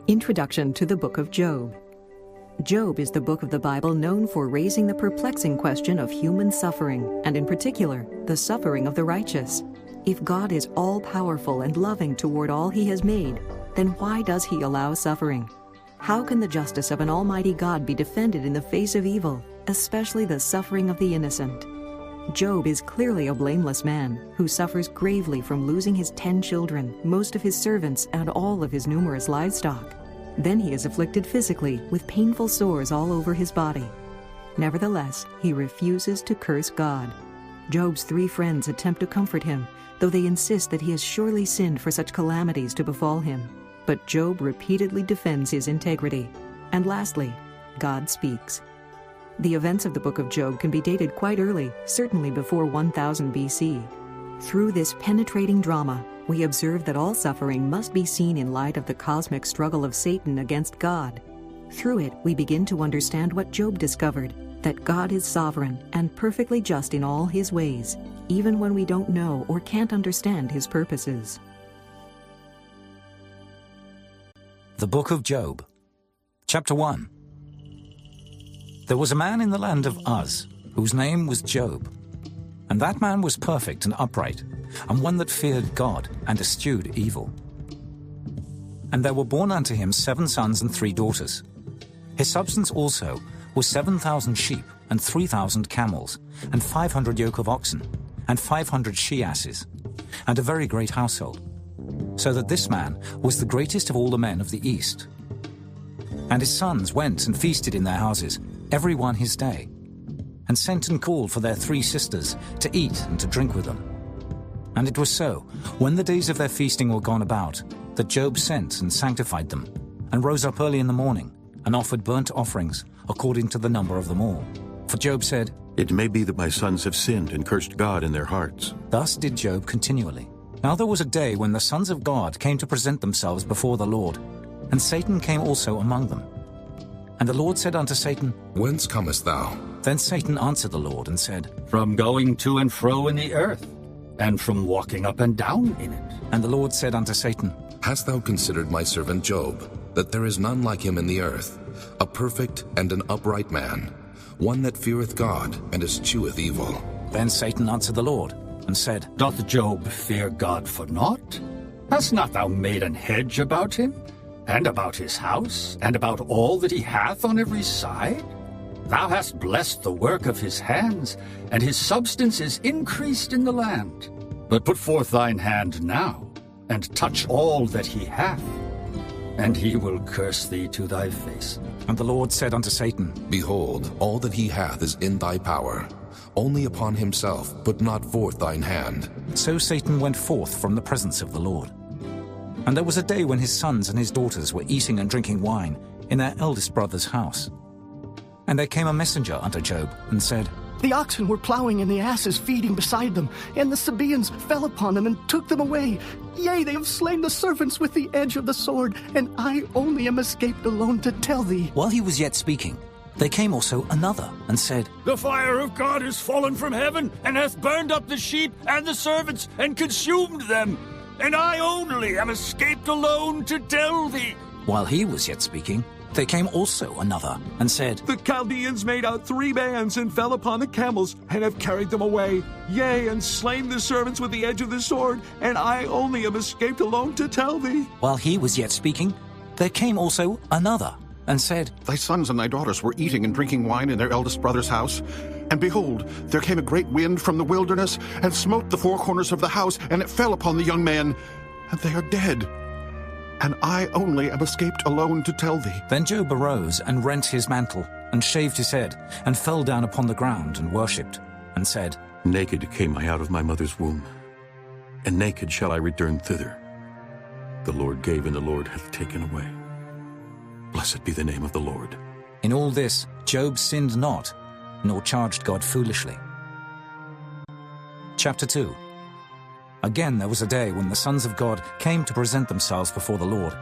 Introduction to the Book of Job. Job is the book of the Bible known for raising the perplexing question of human suffering, and in particular, the suffering of the righteous. If God is all-powerful and loving toward all He has made, then why does He allow suffering? How can the justice of an almighty God be defended in the face of evil, especially the suffering of the innocent? Job is clearly a blameless man who suffers gravely from losing his 10 children, most of his servants, and all of his numerous livestock. Then he is afflicted physically with painful sores all over his body. Nevertheless, he refuses to curse God. Job's 3 friends attempt to comfort him, though they insist that he has surely sinned for such calamities to befall him. But Job repeatedly defends his integrity. And lastly, God speaks. The events of the book of Job can be dated quite early, certainly before 1000 BC. Through this penetrating drama, we observe that all suffering must be seen in light of the cosmic struggle of Satan against God. Through it, we begin to understand what Job discovered, that God is sovereign and perfectly just in all His ways, even when we don't know or can't understand His purposes. The Book of Job, Chapter 1. There was a man in the land of Uz, whose name was Job. And that man was perfect and upright, and one that feared God and eschewed evil. And there were born unto him 7 sons and 3 daughters. His substance also was 7,000 sheep, and 3,000 camels, and 500 yoke of oxen, and 500 she-asses, and a very great household. So that this man was the greatest of all the men of the east. And his sons went and feasted in their houses, every one his day, and sent and called for their 3 sisters to eat and to drink with them. And it was so, when the days of their feasting were gone about, that Job sent and sanctified them, and rose up early in the morning, and offered burnt offerings according to the number of them all. For Job said, "It may be that my sons have sinned and cursed God in their hearts." Thus did Job continually. Now there was a day when the sons of God came to present themselves before the Lord, and Satan came also among them. And the Lord said unto Satan, Whence comest thou? Then Satan answered the Lord and said, From going to and fro in the earth, and from walking up and down in it. And the Lord said unto Satan, Hast thou considered my servant Job, that there is none like him in the earth, a perfect and an upright man, one that feareth God and escheweth evil? Then Satan answered the Lord and said, Doth Job fear God for naught? Hast not thou made an hedge about him, and about his house, and about all that he hath on every side? Thou hast blessed the work of his hands, and his substance is increased in the land. But put forth thine hand now, and touch all that he hath, and he will curse thee to thy face. And the Lord said unto Satan, Behold, all that he hath is in thy power. Only upon himself put not forth thine hand. So Satan went forth from the presence of the Lord. And there was a day when his sons and his daughters were eating and drinking wine in their eldest brother's house. And there came a messenger unto Job, and said, The oxen were plowing and the asses feeding beside them, and the Sabaeans fell upon them and took them away. Yea, they have slain the servants with the edge of the sword, and I only am escaped alone to tell thee. While he was yet speaking, there came also another, and said, The fire of God is fallen from heaven, and hath burned up the sheep and the servants, and consumed them. And I only am escaped alone to tell thee. While he was yet speaking, there came also another, and said, The Chaldeans made out 3 bands, and fell upon the camels, and have carried them away. Yea, and slain the servants with the edge of the sword, and I only am escaped alone to tell thee. While he was yet speaking, there came also another, and said, Thy sons and thy daughters were eating and drinking wine in their eldest brother's house. And behold, there came a great wind from the wilderness, and smote the 4 corners of the house, and it fell upon the young men, and they are dead. And I only am escaped alone to tell thee. Then Job arose, and rent his mantle, and shaved his head, and fell down upon the ground, and worshipped, and said, Naked came I out of my mother's womb, and naked shall I return thither. The Lord gave, and the Lord hath taken away. Blessed be the name of the Lord. In all this Job sinned not, nor charged God foolishly. Chapter 2. Again there was a day when the sons of God came to present themselves before the Lord.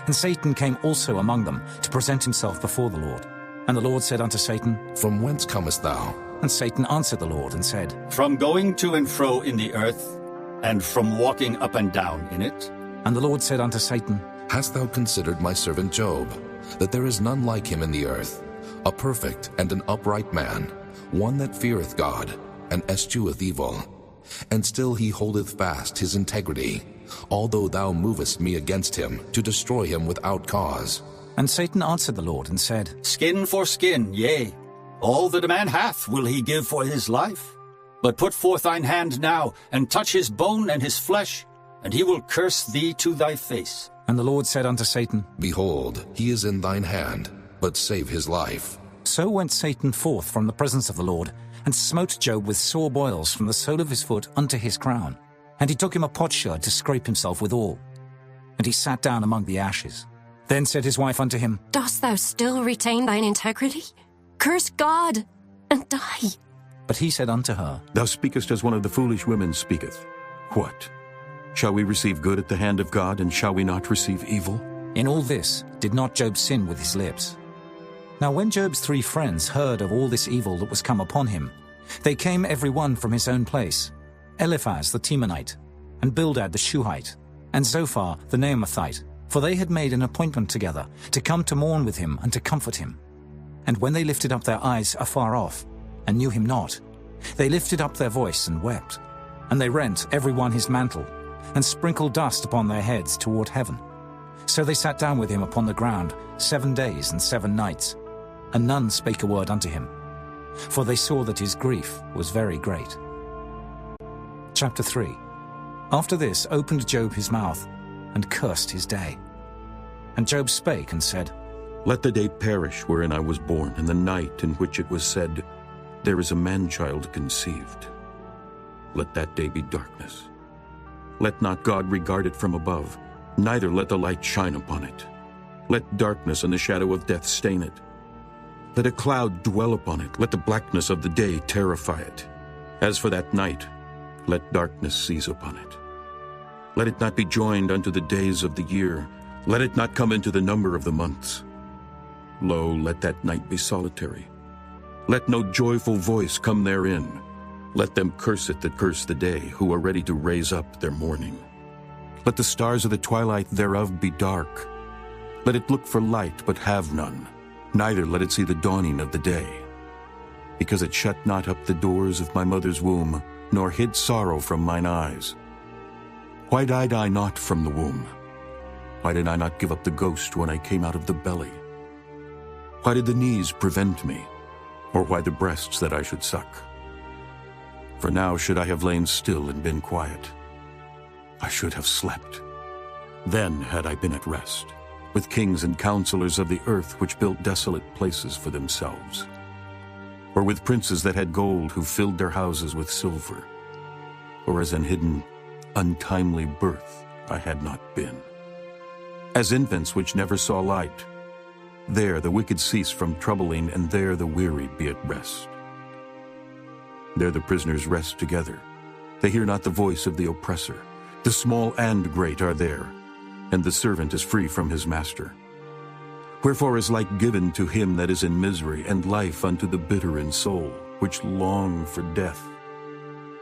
And Satan came also among them to present himself before the Lord. And the Lord said unto Satan, From whence comest thou? And Satan answered the Lord and said, From going to and fro in the earth, and from walking up and down in it. And the Lord said unto Satan, Hast thou considered my servant Job, that there is none like him in the earth, a perfect and an upright man, one that feareth God, and escheweth evil? And still he holdeth fast his integrity, although thou movest me against him, to destroy him without cause. And Satan answered the Lord and said, Skin for skin, yea, all that a man hath will he give for his life. But put forth thine hand now, and touch his bone and his flesh, and he will curse thee to thy face. And the Lord said unto Satan, Behold, he is in thine hand, but save his life. So went Satan forth from the presence of the Lord, and smote Job with sore boils from the sole of his foot unto his crown. And he took him a potsherd to scrape himself withal. And he sat down among the ashes. Then said his wife unto him, Dost thou still retain thine integrity? Curse God, and die. But he said unto her, Thou speakest as one of the foolish women speaketh. What? Shall we receive good at the hand of God, and shall we not receive evil? In all this did not Job sin with his lips. Now when Job's 3 friends heard of all this evil that was come upon him, they came every one from his own place, Eliphaz the Temanite, and Bildad the Shuhite, and Zophar the Naamathite, for they had made an appointment together to come to mourn with him and to comfort him. And when they lifted up their eyes afar off, and knew him not, they lifted up their voice and wept. And they rent every one his mantle, and sprinkled dust upon their heads toward heaven. So they sat down with him upon the ground 7 days and 7 nights, and none spake a word unto him, for they saw that his grief was very great. Chapter 3. After this opened Job his mouth, and cursed his day. And Job spake and said, Let the day perish wherein I was born, and the night in which it was said, There is a man-child conceived. Let that day be darkness. Let not God regard it from above, neither let the light shine upon it. Let darkness and the shadow of death stain it. Let a cloud dwell upon it, let the blackness of the day terrify it. As for that night, let darkness seize upon it. Let it not be joined unto the days of the year, let it not come into the number of the months. Lo, let that night be solitary. Let no joyful voice come therein. Let them curse it that curse the day, who are ready to raise up their mourning. Let the stars of the twilight thereof be dark. Let it look for light, but have none, neither let it see the dawning of the day. Because it shut not up the doors of my mother's womb, nor hid sorrow from mine eyes. Why died I not from the womb? Why did I not give up the ghost when I came out of the belly? Why did the knees prevent me, or why the breasts that I should suck? For now should I have lain still and been quiet. I should have slept. Then had I been at rest, with kings and counselors of the earth which built desolate places for themselves, or with princes that had gold who filled their houses with silver, or as an hidden, untimely birth I had not been. As infants which never saw light, there the wicked cease from troubling, and there the weary be at rest. There the prisoners rest together. They hear not the voice of the oppressor. The small and great are there, and the servant is free from his master. Wherefore is light given to him that is in misery, and life unto the bitter in soul, which long for death,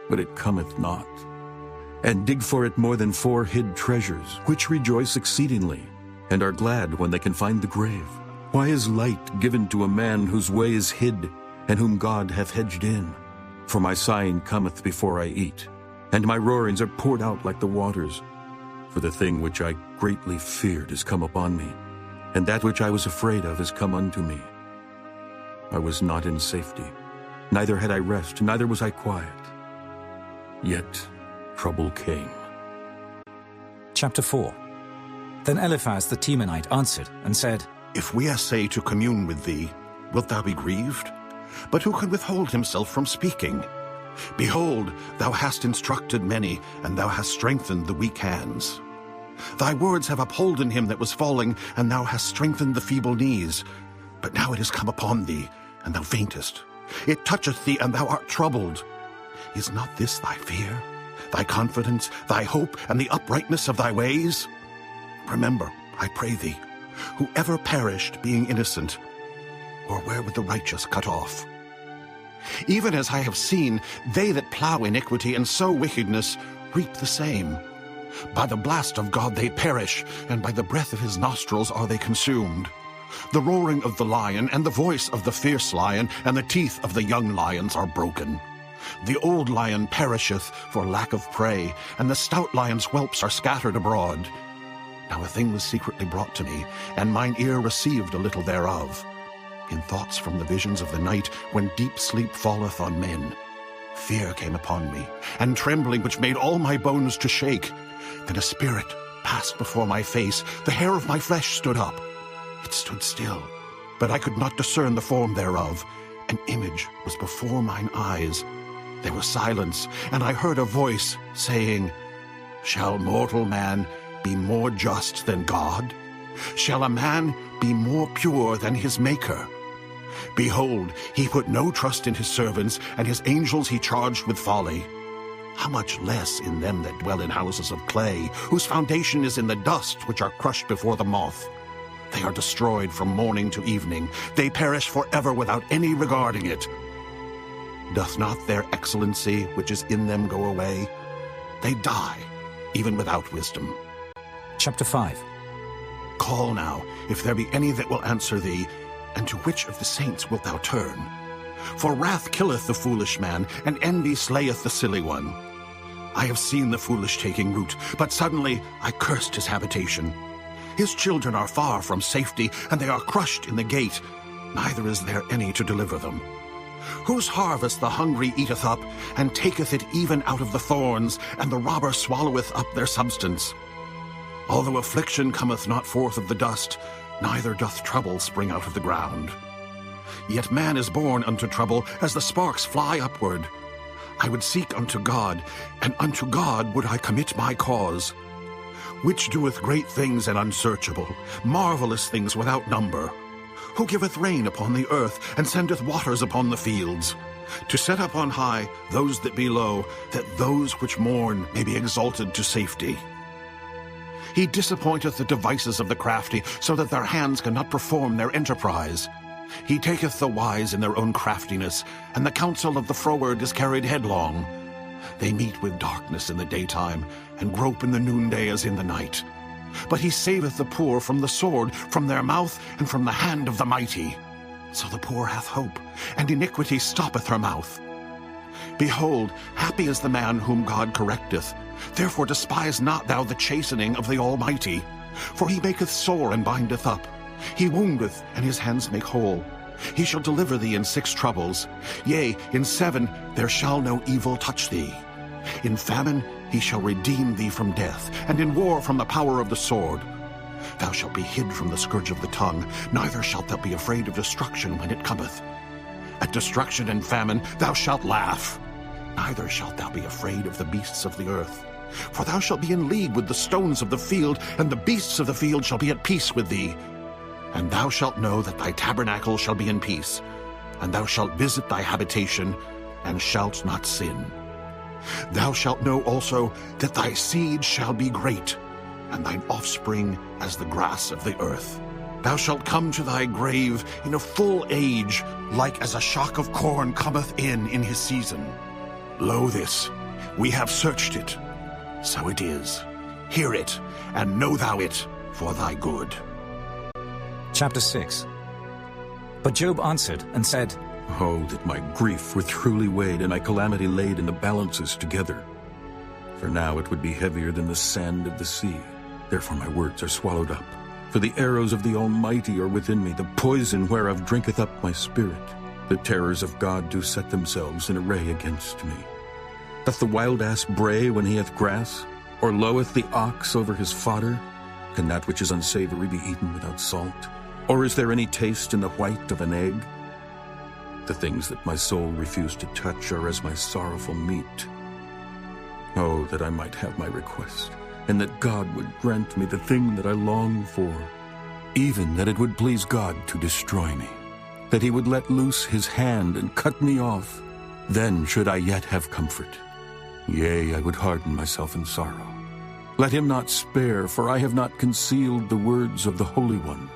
but it cometh not, and dig for it more than 4 hid treasures, which rejoice exceedingly, and are glad when they can find the grave. Why is light given to a man whose way is hid, and whom God hath hedged in? For my sighing cometh before I eat, and my roarings are poured out like the waters. For the thing which I greatly feared is come upon me, and that which I was afraid of is come unto me. I was not in safety, neither had I rest, neither was I quiet. Yet trouble came. Chapter 4. Then Eliphaz the Temanite answered and said, If we essay to commune with thee, wilt thou be grieved? But who can withhold himself from speaking? Behold, thou hast instructed many, and thou hast strengthened the weak hands. Thy words have upholden him that was falling, and thou hast strengthened the feeble knees. But now it is come upon thee, and thou faintest. It toucheth thee, and thou art troubled. Is not this thy fear, thy confidence, thy hope, and the uprightness of thy ways? Remember, I pray thee, who ever perished being innocent, or where were the righteous cut off? Even as I have seen, they that plow iniquity and sow wickedness reap the same. By the blast of God they perish, and by the breath of his nostrils are they consumed. The roaring of the lion, and the voice of the fierce lion, and the teeth of the young lions are broken. The old lion perisheth for lack of prey, and the stout lion's whelps are scattered abroad. Now a thing was secretly brought to me, and mine ear received a little thereof. In thoughts from the visions of the night, when deep sleep falleth on men, fear came upon me, and trembling which made all my bones to shake. Then a spirit passed before my face, the hair of my flesh stood up. It stood still, but I could not discern the form thereof. An image was before mine eyes. There was silence, and I heard a voice saying, Shall mortal man be more just than God? Shall a man be more pure than his Maker? Behold, he put no trust in his servants, and his angels he charged with folly. How much less in them that dwell in houses of clay, whose foundation is in the dust, which are crushed before the moth. They are destroyed from morning to evening. They perish forever without any regarding it. Doth not their excellency which is in them go away? They die, even without wisdom. Chapter 5. Call now, if there be any that will answer thee, and to which of the saints wilt thou turn? For wrath killeth the foolish man, and envy slayeth the silly one. I have seen the foolish taking root, but suddenly I cursed his habitation. His children are far from safety, and they are crushed in the gate, neither is there any to deliver them. Whose harvest the hungry eateth up, and taketh it even out of the thorns, and the robber swalloweth up their substance. Although affliction cometh not forth of the dust, neither doth trouble spring out of the ground. Yet man is born unto trouble, as the sparks fly upward. I would seek unto God, and unto God would I commit my cause. Which doeth great things and unsearchable, marvelous things without number. Who giveth rain upon the earth, and sendeth waters upon the fields. To set up on high those that be low, that those which mourn may be exalted to safety. He disappointeth the devices of the crafty, so that their hands cannot perform their enterprise. He taketh the wise in their own craftiness, and the counsel of the froward is carried headlong. They meet with darkness in the daytime, and grope in the noonday as in the night. But he saveth the poor from the sword, from their mouth, and from the hand of the mighty. So the poor hath hope, and iniquity stoppeth her mouth. Behold, happy is the man whom God correcteth. Therefore despise not thou the chastening of the Almighty. For he maketh sore and bindeth up. He woundeth, and his hands make whole. He shall deliver thee in 6 troubles. Yea, in 7 there shall no evil touch thee. In famine he shall redeem thee from death, and in war from the power of the sword. Thou shalt be hid from the scourge of the tongue, neither shalt thou be afraid of destruction when it cometh. At destruction and famine thou shalt laugh, neither shalt thou be afraid of the beasts of the earth. For thou shalt be in league with the stones of the field, and the beasts of the field shall be at peace with thee. And thou shalt know that thy tabernacle shall be in peace, and thou shalt visit thy habitation, and shalt not sin. Thou shalt know also that thy seed shall be great, and thine offspring as the grass of the earth. Thou shalt come to thy grave in a full age, like as a shock of corn cometh in his season. Lo this, we have searched it, so it is. Hear it, and know thou it for thy good. Chapter 6. But Job answered and said, Oh, that my grief were truly weighed, and my calamity laid in the balances together. For now it would be heavier than the sand of the sea. Therefore my words are swallowed up. For the arrows of the Almighty are within me, the poison whereof drinketh up my spirit. The terrors of God do set themselves in array against me. Doth the wild ass bray when he hath grass? Or loweth the ox over his fodder? Can that which is unsavory be eaten without salt? Or is there any taste in the white of an egg? The things that my soul refused to touch are as my sorrowful meat. Oh, that I might have my request, and that God would grant me the thing that I long for, even that it would please God to destroy me, that he would let loose his hand and cut me off. Then should I yet have comfort. Yea, I would harden myself in sorrow. Let him not spare, for I have not concealed the words of the Holy One.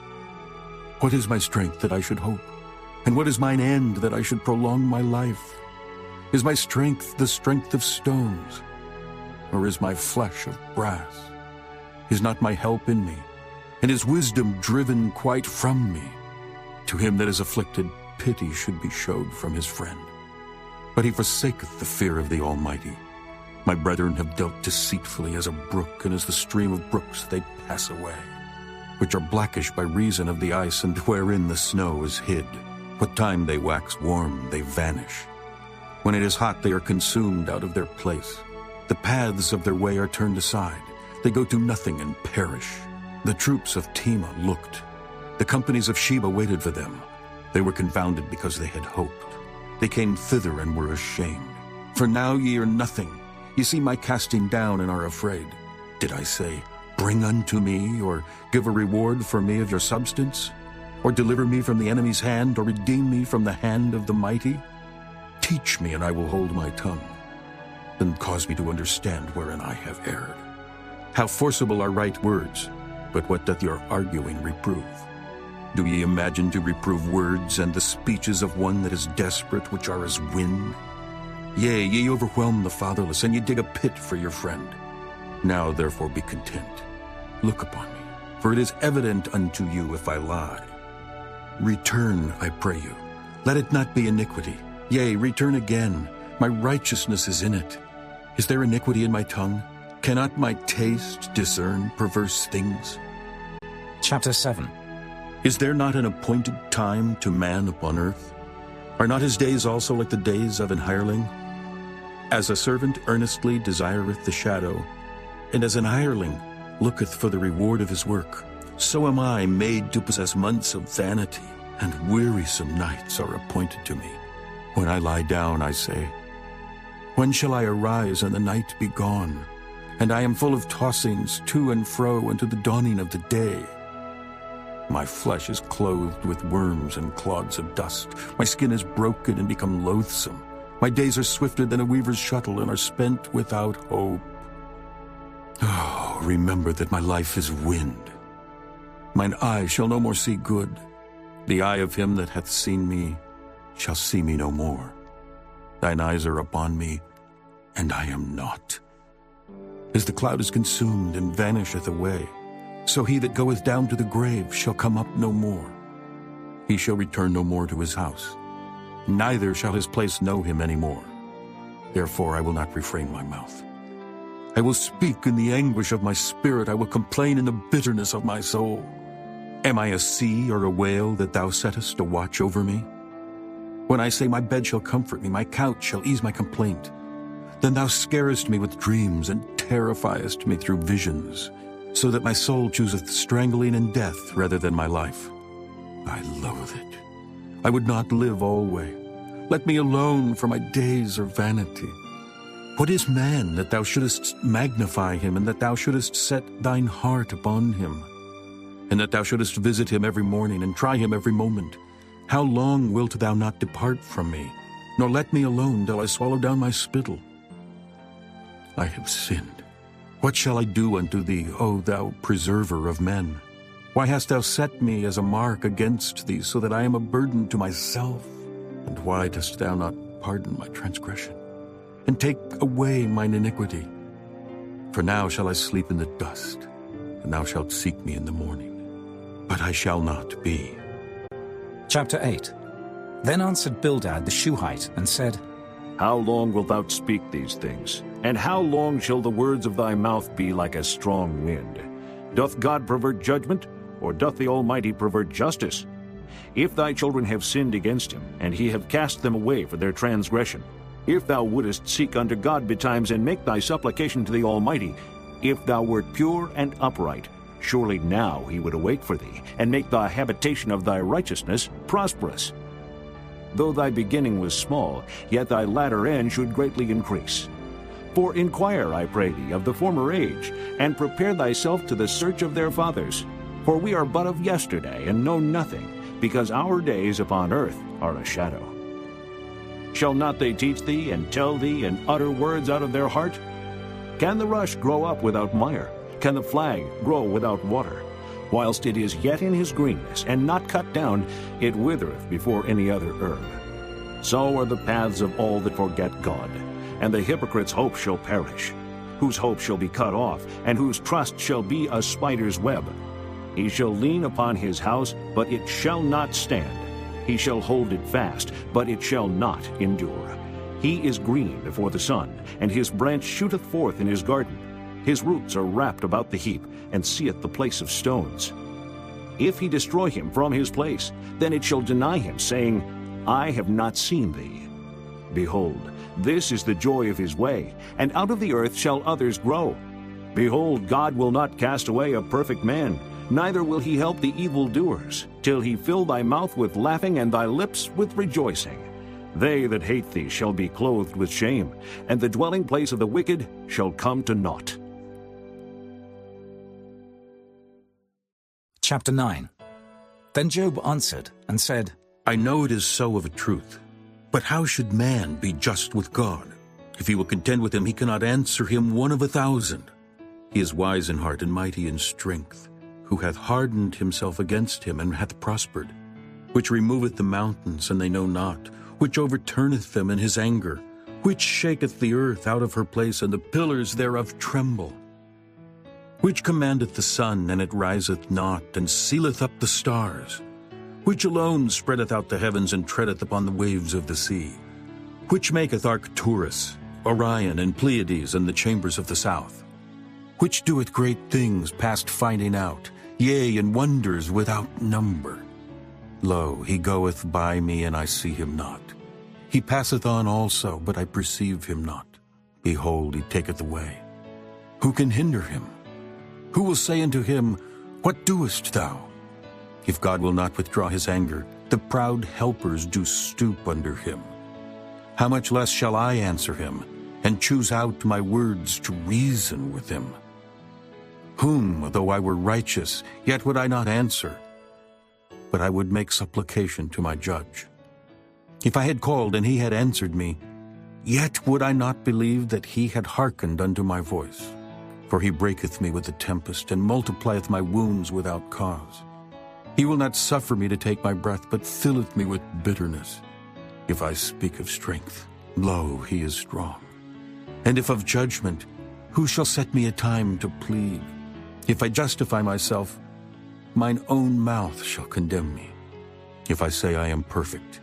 What is my strength that I should hope? And what is mine end that I should prolong my life? Is my strength the strength of stones? or is my flesh of brass? Is not my help in me, and his wisdom driven quite from me? To him that is afflicted, pity should be showed from his friend. But he forsaketh the fear of the Almighty. My brethren have dealt deceitfully as a brook, and as the stream of brooks they pass away, which are blackish by reason of the ice, and wherein the snow is hid. What time they wax warm, they vanish. When it is hot, they are consumed out of their place. The paths of their way are turned aside. They go to nothing and perish. The troops of Tema looked. The companies of Sheba waited for them. They were confounded because they had hoped. They came thither and were ashamed. For now ye are nothing. Ye see my casting down and are afraid. Did I say, bring unto me, or give a reward for me of your substance? Or deliver me from the enemy's hand, or redeem me from the hand of the mighty? Teach me, and I will hold my tongue. Then cause me to understand wherein I have erred. How forcible are right words, but what doth your arguing reprove? Do ye imagine to reprove words and the speeches of one that is desperate, which are as wind? Yea, ye overwhelm the fatherless, and ye dig a pit for your friend. Now therefore be content. Look upon me, for it is evident unto you if I lie. Return, I pray you. Let it not be iniquity. Yea, return again. My righteousness is in it. Is there iniquity in my tongue? Cannot my taste discern perverse things? Chapter 7. Is there not an appointed time to man upon earth? Are not his days also like the days of an hireling? As a servant earnestly desireth the shadow, and as an hireling looketh for the reward of his work, so am I made to possess months of vanity, and wearisome nights are appointed to me. When I lie down, I say, when shall I arise and the night be gone? And I am full of tossings to and fro unto the dawning of the day. My flesh is clothed with worms and clods of dust. My skin is broken and become loathsome. My days are swifter than a weaver's shuttle and are spent without hope. Oh, remember that my life is wind. Mine eye shall no more see good. The eye of him that hath seen me shall see me no more. Thine eyes are upon me, and I am not. As the cloud is consumed and vanisheth away, so he that goeth down to the grave shall come up no more. He shall return no more to his house, neither shall his place know him any more. Therefore I will not refrain my mouth. I will speak in the anguish of my spirit. I will complain in the bitterness of my soul. Am I a sea or a whale that thou settest a watch over me? When I say my bed shall comfort me, my couch shall ease my complaint, then thou scarest me with dreams and terrifiest me through visions, so that my soul chooseth strangling and death rather than my life. I loathe it. I would not live alway. Let me alone, for my days are vanity. What is man, that thou shouldest magnify him, and that thou shouldest set thine heart upon him, and that thou shouldest visit him every morning, and try him every moment? How long wilt thou not depart from me, nor let me alone till I swallow down my spittle? I have sinned. What shall I do unto thee, O thou preserver of men? Why hast thou set me as a mark against thee, so that I am a burden to myself? And why dost thou not pardon my transgression, and take away mine iniquity? For now shall I sleep in the dust, and thou shalt seek me in the morning. But I shall not be. Chapter 8. Then answered Bildad the Shuhite, and said, How long wilt thou speak these things? And how long shall the words of thy mouth be like a strong wind? Doth God pervert judgment, or doth the Almighty pervert justice? If thy children have sinned against him, and he have cast them away for their transgression, if thou wouldest seek unto God betimes, and make thy supplication to the Almighty, if thou wert pure and upright, surely now he would awake for thee, and make the habitation of thy righteousness prosperous. Though thy beginning was small, yet thy latter end should greatly increase. For inquire, I pray thee, of the former age, and prepare thyself to the search of their fathers. For we are but of yesterday, and know nothing, because our days upon earth are a shadow. Shall not they teach thee, and tell thee, and utter words out of their heart? Can the rush grow up without mire? Can the flag grow without water? Whilst it is yet in his greenness, and not cut down, it withereth before any other herb. So are the paths of all that forget God, and the hypocrite's hope shall perish. whose hope shall be cut off, and whose trust shall be a spider's web. He shall lean upon his house, but it shall not stand. He shall hold it fast, but it shall not endure. He is green before the sun, and his branch shooteth forth in his garden. His roots are wrapped about the heap, and seeth the place of stones. If he destroy him from his place, then it shall deny him, saying, I have not seen thee. Behold, this is the joy of his way, and out of the earth shall others grow. Behold, God will not cast away a perfect man, neither will he help the evildoers, till he fill thy mouth with laughing and thy lips with rejoicing. They that hate thee shall be clothed with shame, and the dwelling place of the wicked shall come to naught. Chapter 9. Then Job answered and said, I know it is so of a truth. But how should man be just with God? If he will contend with him, he cannot answer him 1 of 1,000. He is wise in heart and mighty in strength, who hath hardened himself against him and hath prospered, which removeth the mountains, and they know not, which overturneth them in his anger, which shaketh the earth out of her place, and the pillars thereof tremble, which commandeth the sun, and it riseth not, and sealeth up the stars, which alone spreadeth out the heavens, and treadeth upon the waves of the sea, which maketh Arcturus, Orion, and Pleiades, and the chambers of the south, which doeth great things past finding out, yea, and wonders without number. Lo, he goeth by me, and I see him not. He passeth on also, but I perceive him not. Behold, he taketh away. Who can hinder him? Who will say unto him, What doest thou? If God will not withdraw his anger, the proud helpers do stoop under him. How much less shall I answer him, and choose out my words to reason with him? Whom, though I were righteous, yet would I not answer, but I would make supplication to my judge. If I had called, and he had answered me, yet would I not believe that he had hearkened unto my voice. For he breaketh me with the tempest, and multiplieth my wounds without cause. He will not suffer me to take my breath, but filleth me with bitterness. If I speak of strength, lo, he is strong. And if of judgment, who shall set me a time to plead? If I justify myself, mine own mouth shall condemn me. If I say I am perfect,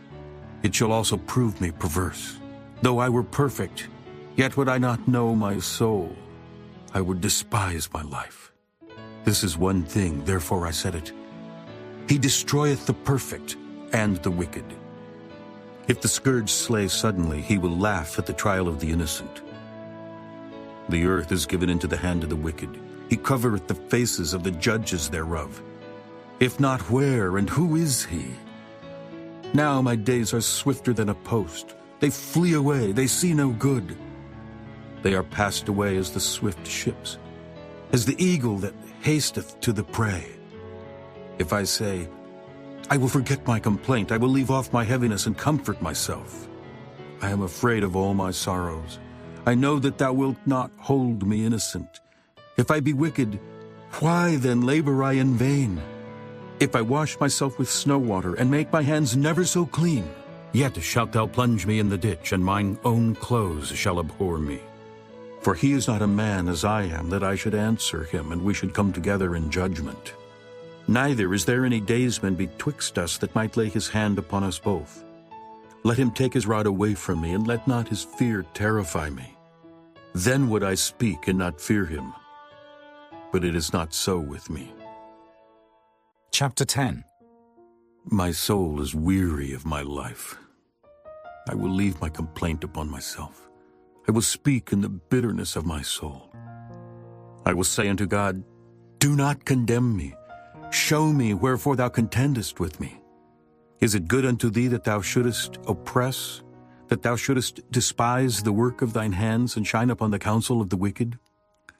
it shall also prove me perverse. Though I were perfect, yet would I not know my soul. I would despise my life. This is one thing, therefore I said it. He destroyeth the perfect and the wicked. If the scourge slay suddenly, he will laugh at the trial of the innocent. The earth is given into the hand of the wicked. He covereth the faces of the judges thereof. If not, where and who is he? Now my days are swifter than a post. They flee away, they see no good. They are passed away as the swift ships, as the eagle that hasteth to the prey. If I say, I will forget my complaint, I will leave off my heaviness and comfort myself. I am afraid of all my sorrows. I know that thou wilt not hold me innocent. If I be wicked, why then labor I in vain? If I wash myself with snow water, and make my hands never so clean, yet shalt thou plunge me in the ditch, and mine own clothes shall abhor me. For he is not a man as I am, that I should answer him, and we should come together in judgment. Neither is there any daysman betwixt us that might lay his hand upon us both. Let him take his rod away from me, and let not his fear terrify me. Then would I speak and not fear him. But it is not so with me. Chapter 10. My soul is weary of my life. I will leave my complaint upon myself. I will speak in the bitterness of my soul. I will say unto God, Do not condemn me. Show me wherefore thou contendest with me. Is it good unto thee that thou shouldest oppress, that thou shouldest despise the work of thine hands, and shine upon the counsel of the wicked?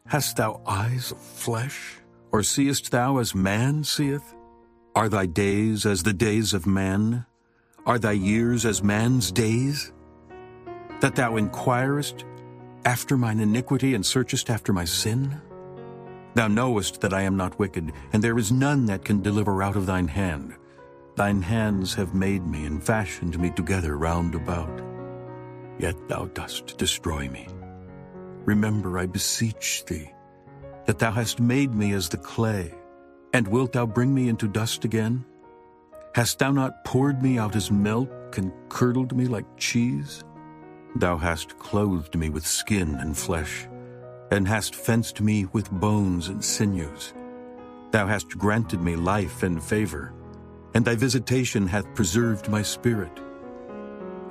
Hast thou eyes of flesh, or seest thou as man seeth? Are thy days as the days of man? Are thy years as man's days? That thou inquirest after mine iniquity, and searchest after my sin? Thou knowest that I am not wicked, and there is none that can deliver out of thine hand. Thine hands have made me, and fashioned me together round about. Yet thou dost destroy me. remember, I beseech thee, that thou hast made me as the clay, and wilt thou bring me into dust again? Hast thou not poured me out as milk, and curdled me like cheese? Thou hast clothed me with skin and flesh, and hast fenced me with bones and sinews. Thou hast granted me life and favor, and thy visitation hath preserved my spirit.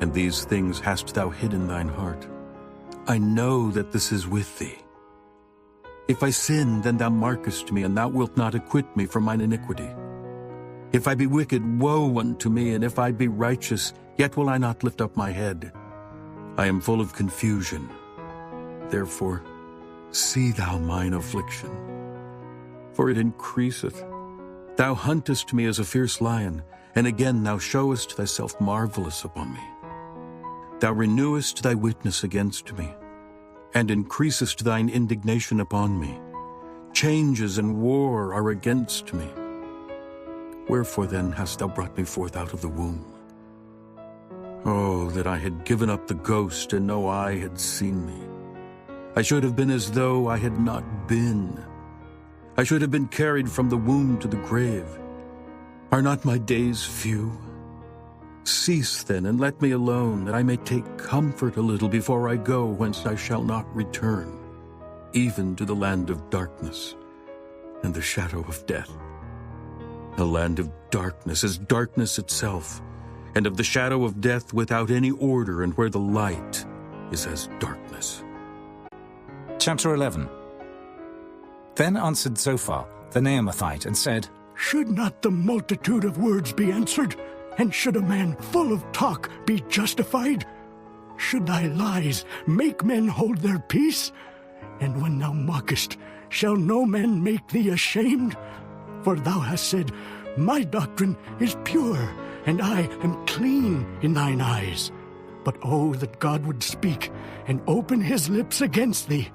And these things hast thou hid in thine heart. I know that this is with thee. If I sin, then thou markest me, and thou wilt not acquit me from mine iniquity. If I be wicked, woe unto me, and if I be righteous, yet will I not lift up my head. I am full of confusion. Therefore, see thou mine affliction, for it increaseth. Thou huntest me as a fierce lion, and again thou showest thyself marvelous upon me. Thou renewest thy witness against me, and increasest thine indignation upon me. Changes and war are against me. Wherefore then hast thou brought me forth out of the womb? Oh, that I had given up the ghost, and no eye had seen me. I should have been as though I had not been. I should have been carried from the womb to the grave. Are not my days few? Cease then, and let me alone, that I may take comfort a little before I go, whence I shall not return, even to the land of darkness and the shadow of death. A land of darkness is darkness itself, and of the shadow of death without any order, and where the light is as darkness. Chapter 11. Then answered Zophar, the Naamathite, and said, Should not the multitude of words be answered? And should a man full of talk be justified? Should thy lies make men hold their peace? And when thou mockest, shall no man make thee ashamed? For thou hast said, My doctrine is pure, and I am clean in thine eyes. But oh, that God would speak and open his lips against thee,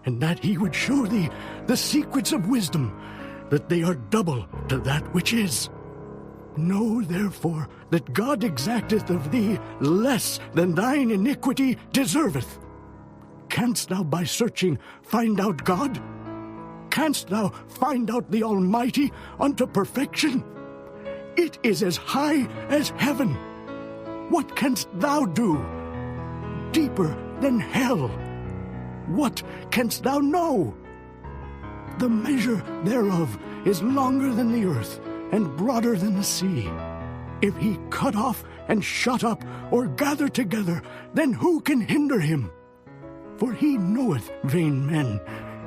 and that he would show thee the secrets of wisdom, that they are double to that which is. Know therefore that God exacteth of thee less than thine iniquity deserveth. Canst thou by searching find out God? Canst thou find out the Almighty unto perfection? It is as high as heaven. What canst thou do? Deeper than hell. What canst thou know? The measure thereof is longer than the earth, and broader than the sea. If he cut off and shut up, or gather together, then who can hinder him? For he knoweth vain men,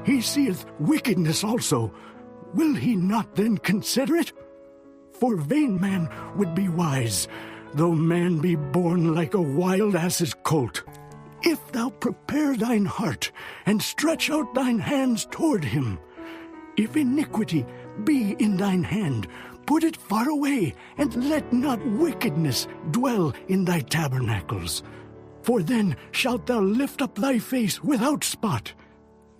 he seeth wickedness also. Will he not then consider it? For vain man would be wise, though man be born like a wild ass's colt. If thou prepare thine heart, and stretch out thine hands toward him, if iniquity be in thine hand, put it far away, and let not wickedness dwell in thy tabernacles. For then shalt thou lift up thy face without spot.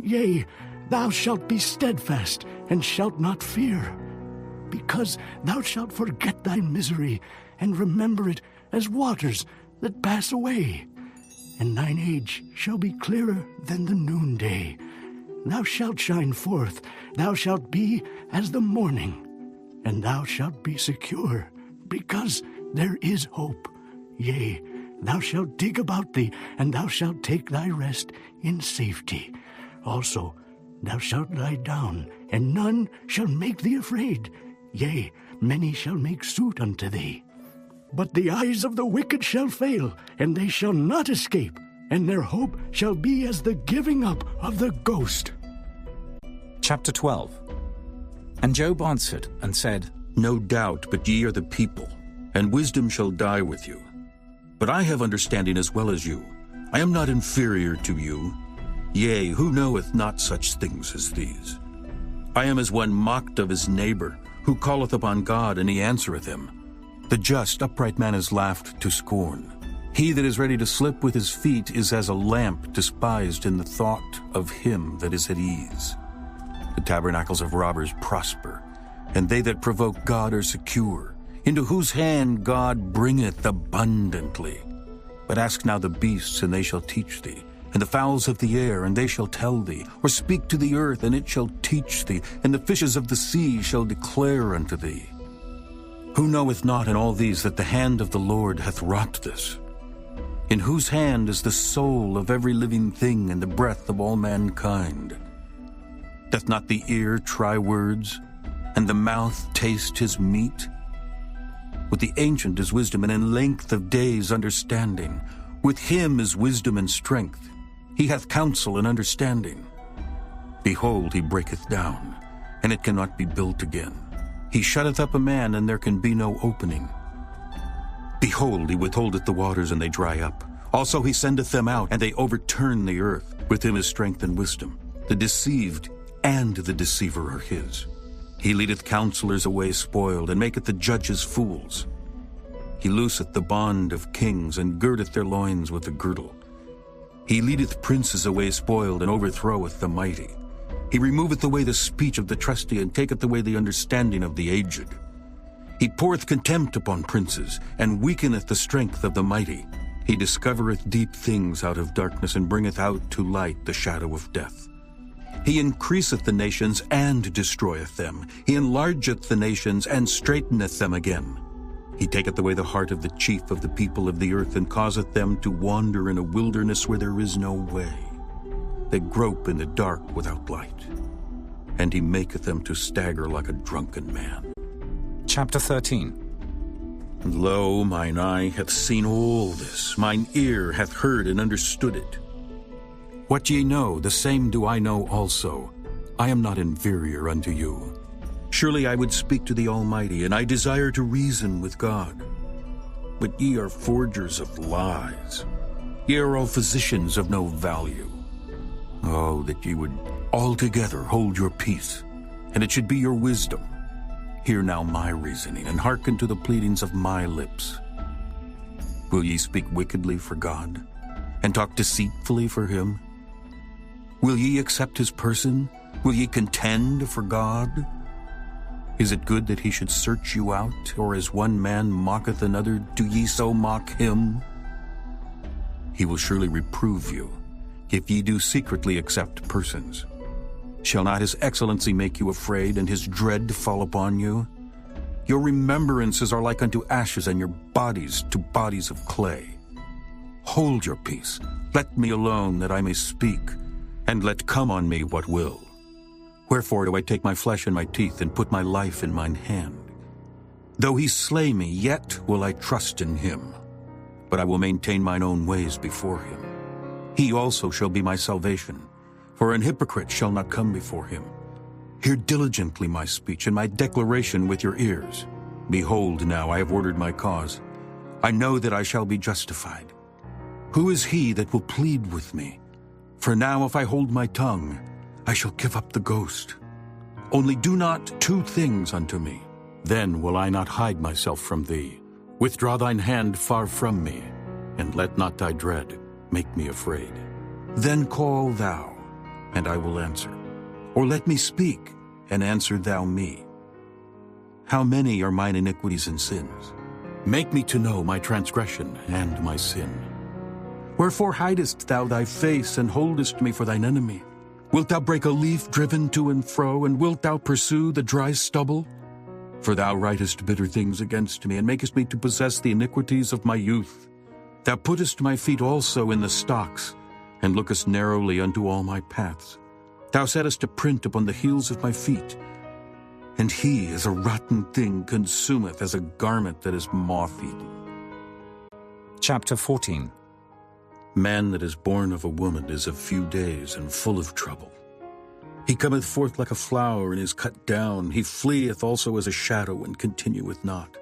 Yea, thou shalt be steadfast, and shalt not fear, because thou shalt forget thy misery, and remember it as waters that pass away. And thine age shall be clearer than the noonday. Thou shalt shine forth, thou shalt be as the morning, and thou shalt be secure, because there is hope. Yea, thou shalt dig about thee, and thou shalt take thy rest in safety. Also, thou shalt lie down, and none shall make thee afraid. Yea, many shall make suit unto thee. But the eyes of the wicked shall fail, and they shall not escape, and their hope shall be as the giving up of the ghost. Chapter 12. And Job answered and said, No doubt, but ye are the people, and wisdom shall die with you. But I have understanding as well as you. I am not inferior to you. Yea, who knoweth not such things as these? I am as one mocked of his neighbor, who calleth upon God, and he answereth him. The just, upright man is laughed to scorn. He that is ready to slip with his feet is as a lamp despised in the thought of him that is at ease. The tabernacles of robbers prosper, and they that provoke God are secure, into whose hand God bringeth abundantly. But ask now the beasts, and they shall teach thee, and the fowls of the air, and they shall tell thee, or speak to the earth, and it shall teach thee, and the fishes of the sea shall declare unto thee. Who knoweth not in all these that the hand of the Lord hath wrought this? In whose hand is the soul of every living thing, and the breath of all mankind? Doth not the ear try words, and the mouth taste his meat? With the ancient is wisdom, and in length of days understanding. With him is wisdom and strength. He hath counsel and understanding. Behold, he breaketh down, and it cannot be built again. He shutteth up a man, and there can be no opening. Behold, he withholdeth the waters, and they dry up. Also he sendeth them out, and they overturn the earth. With him is strength and wisdom. The deceived and the deceiver are his. He leadeth counselors away spoiled, and maketh the judges fools. He looseth the bond of kings, and girdeth their loins with a girdle. He leadeth princes away spoiled, and overthroweth the mighty. He removeth away the speech of the trusty, and taketh away the understanding of the aged. He poureth contempt upon princes, and weakeneth the strength of the mighty. He discovereth deep things out of darkness, and bringeth out to light the shadow of death. He increaseth the nations, and destroyeth them. He enlargeth the nations, and straighteneth them again. He taketh away the heart of the chief of the people of the earth, and causeth them to wander in a wilderness where there is no way. They grope in the dark without light, and he maketh them to stagger like a drunken man. Chapter 13. And lo, mine eye hath seen all this, mine ear hath heard and understood it. What ye know, the same do I know also. I am not inferior unto you. Surely I would speak to the Almighty, and I desire to reason with God. But ye are forgers of lies. Ye are all physicians of no value. Oh, that ye would altogether hold your peace, and it should be your wisdom. Hear now my reasoning, and hearken to the pleadings of my lips. Will ye speak wickedly for God, and talk deceitfully for him? Will ye accept his person? Will ye contend for God? Is it good that he should search you out, or as one man mocketh another, do ye so mock him? He will surely reprove you, if ye do secretly accept persons. Shall not his excellency make you afraid, and his dread fall upon you? Your remembrances are like unto ashes, and your bodies to bodies of clay. Hold your peace, let me alone, that I may speak, and let come on me what will. Wherefore do I take my flesh in my teeth, and put my life in mine hand? Though he slay me, yet will I trust in him. But I will maintain mine own ways before him. He also shall be my salvation, for an hypocrite shall not come before him. Hear diligently my speech, and my declaration with your ears. Behold, now I have ordered my cause. I know that I shall be justified. Who is he that will plead with me? For now if I hold my tongue, I shall give up the ghost. Only do not two things unto me. Then will I not hide myself from thee. Withdraw thine hand far from me, and let not thy dread make me afraid. Then call thou, and I will answer. Or let me speak, and answer thou me. How many are mine iniquities and sins? Make me to know my transgression and my sin. Wherefore hidest thou thy face, and holdest me for thine enemy? Wilt thou break a leaf driven to and fro, and wilt thou pursue the dry stubble? For thou writest bitter things against me, and makest me to possess the iniquities of my youth. Thou puttest my feet also in the stocks, and lookest narrowly unto all my paths. Thou settest a print upon the heels of my feet. And he, as a rotten thing, consumeth, as a garment that is moth-eaten. Chapter 14. Man that is born of a woman is of few days, and full of trouble. He cometh forth like a flower, and is cut down. He fleeth also as a shadow, and continueth not.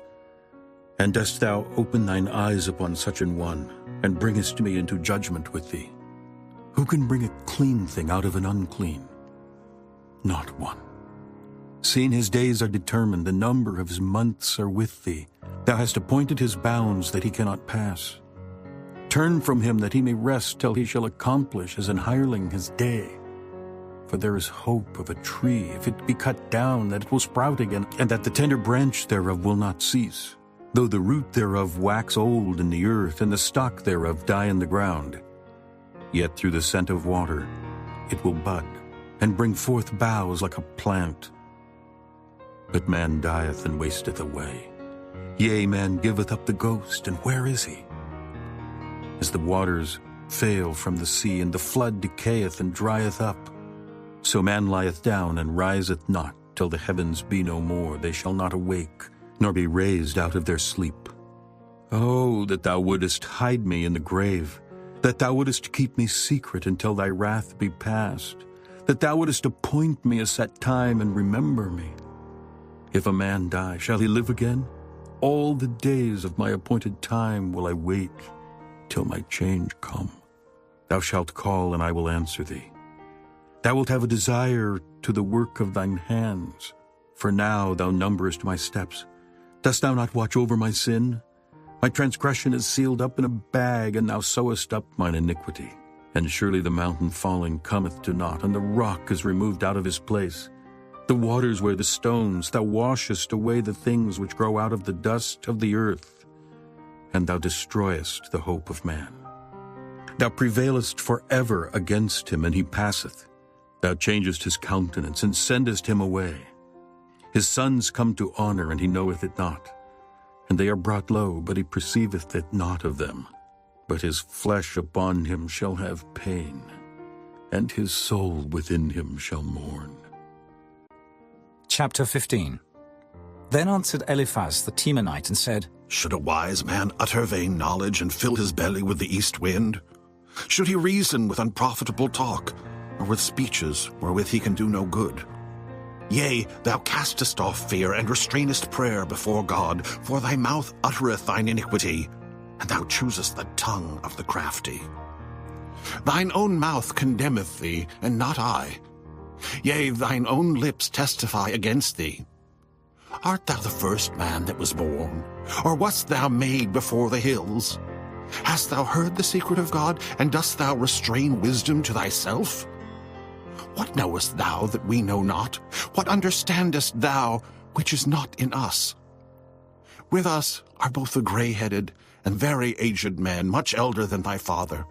And dost thou open thine eyes upon such an one, and bringest me into judgment with thee? Who can bring a clean thing out of an unclean? Not one. Seeing his days are determined, the number of his months are with thee. Thou hast appointed his bounds that he cannot pass. Turn from him that he may rest till he shall accomplish as an hireling his day. For there is hope of a tree, if it be cut down, that it will sprout again, and that the tender branch thereof will not cease. Though the root thereof wax old in the earth, and the stock thereof die in the ground, Yet through the scent of water it will bud, and bring forth boughs like a plant. But man dieth and wasteth away. Yea, man giveth up the ghost, and where is he? As the waters fail from the sea, and the flood decayeth and drieth up, so man lieth down and riseth not, till the heavens be no more. They shall not awake, nor be raised out of their sleep. Oh, that thou wouldest hide me in the grave, that thou wouldest keep me secret until thy wrath be past, that thou wouldest appoint me a set time and remember me. If a man die, shall he live again? All the days of my appointed time will I wait till my change come. Thou shalt call, and I will answer thee. Thou wilt have a desire to the work of thine hands. For now thou numberest my steps. Dost thou not watch over my sin? My transgression is sealed up in a bag, and thou sewest up mine iniquity. And surely the mountain falling cometh to naught, and the rock is removed out of his place. The waters wear the stones. Thou washest away the things which grow out of the dust of the earth, and thou destroyest the hope of man. Thou prevailest forever against him, and he passeth. Thou changest his countenance, and sendest him away. His sons come to honor, and he knoweth it not. And they are brought low, but he perceiveth it not of them. But his flesh upon him shall have pain, and his soul within him shall mourn. Chapter 15. Then answered Eliphaz the Temanite and said, Should a wise man utter vain knowledge and fill his belly with the east wind? Should he reason with unprofitable talk, or with speeches wherewith he can do no good? Yea, thou castest off fear, and restrainest prayer before God, for thy mouth uttereth thine iniquity, and thou choosest the tongue of the crafty. Thine own mouth condemneth thee, and not I. Yea, thine own lips testify against thee. Art thou the first man that was born, or wast thou made before the hills? Hast thou heard the secret of God, and dost thou restrain wisdom to thyself? What knowest thou that we know not? What understandest thou which is not in us? With us are both the gray-headed and very aged men, much elder than thy father.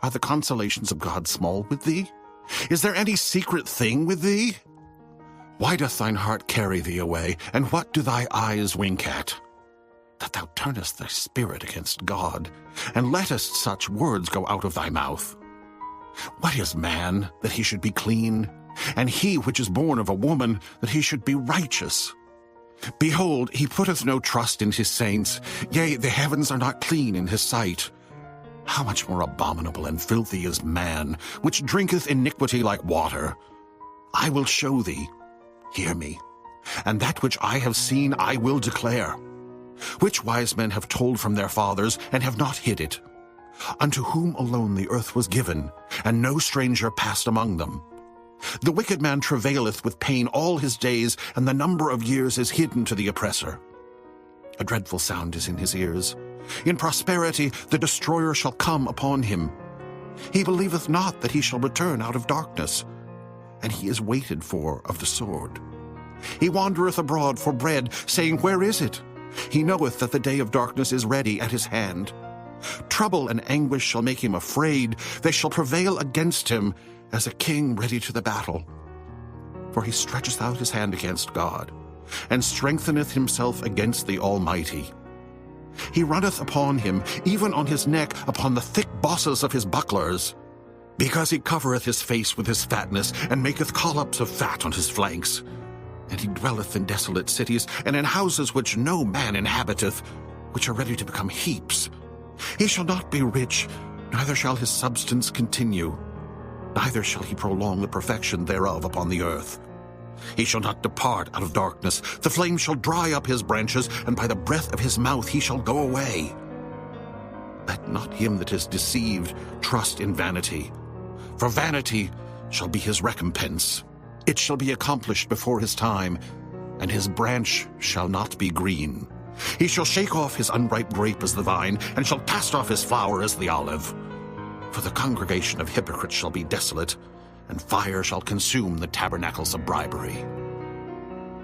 Are the consolations of God small with thee? Is there any secret thing with thee? Why doth thine heart carry thee away, and what do thy eyes wink at? That thou turnest thy spirit against God, and lettest such words go out of thy mouth. What is man, that he should be clean? And he which is born of a woman, that he should be righteous? Behold, he putteth no trust in his saints. Yea, the heavens are not clean in his sight. How much more abominable and filthy is man, which drinketh iniquity like water? I will show thee. Hear me. And that which I have seen I will declare. Which wise men have told from their fathers, and have not hid it? Unto whom alone the earth was given, and no stranger passed among them. The wicked man travaileth with pain all his days, and the number of years is hidden to the oppressor. A dreadful sound is in his ears. In prosperity the destroyer shall come upon him. He believeth not that he shall return out of darkness, and he is waited for of the sword. He wandereth abroad for bread, saying, Where is it? He knoweth that the day of darkness is ready at his hand. Trouble and anguish shall make him afraid. They shall prevail against him as a king ready to the battle. For he stretcheth out his hand against God, and strengtheneth himself against the Almighty. He runneth upon him, even on his neck, upon the thick bosses of his bucklers. Because he covereth his face with his fatness, and maketh collops of fat on his flanks. And he dwelleth in desolate cities, and in houses which no man inhabiteth, which are ready to become heaps. He shall not be rich, neither shall his substance continue, neither shall he prolong the perfection thereof upon the earth. He shall not depart out of darkness. The flame shall dry up his branches, and by the breath of his mouth he shall go away. Let not him that is deceived trust in vanity, for vanity shall be his recompense. It shall be accomplished before his time, and his branch shall not be green. He shall shake off his unripe grape as the vine, and shall cast off his flower as the olive. For the congregation of hypocrites shall be desolate, and fire shall consume the tabernacles of bribery.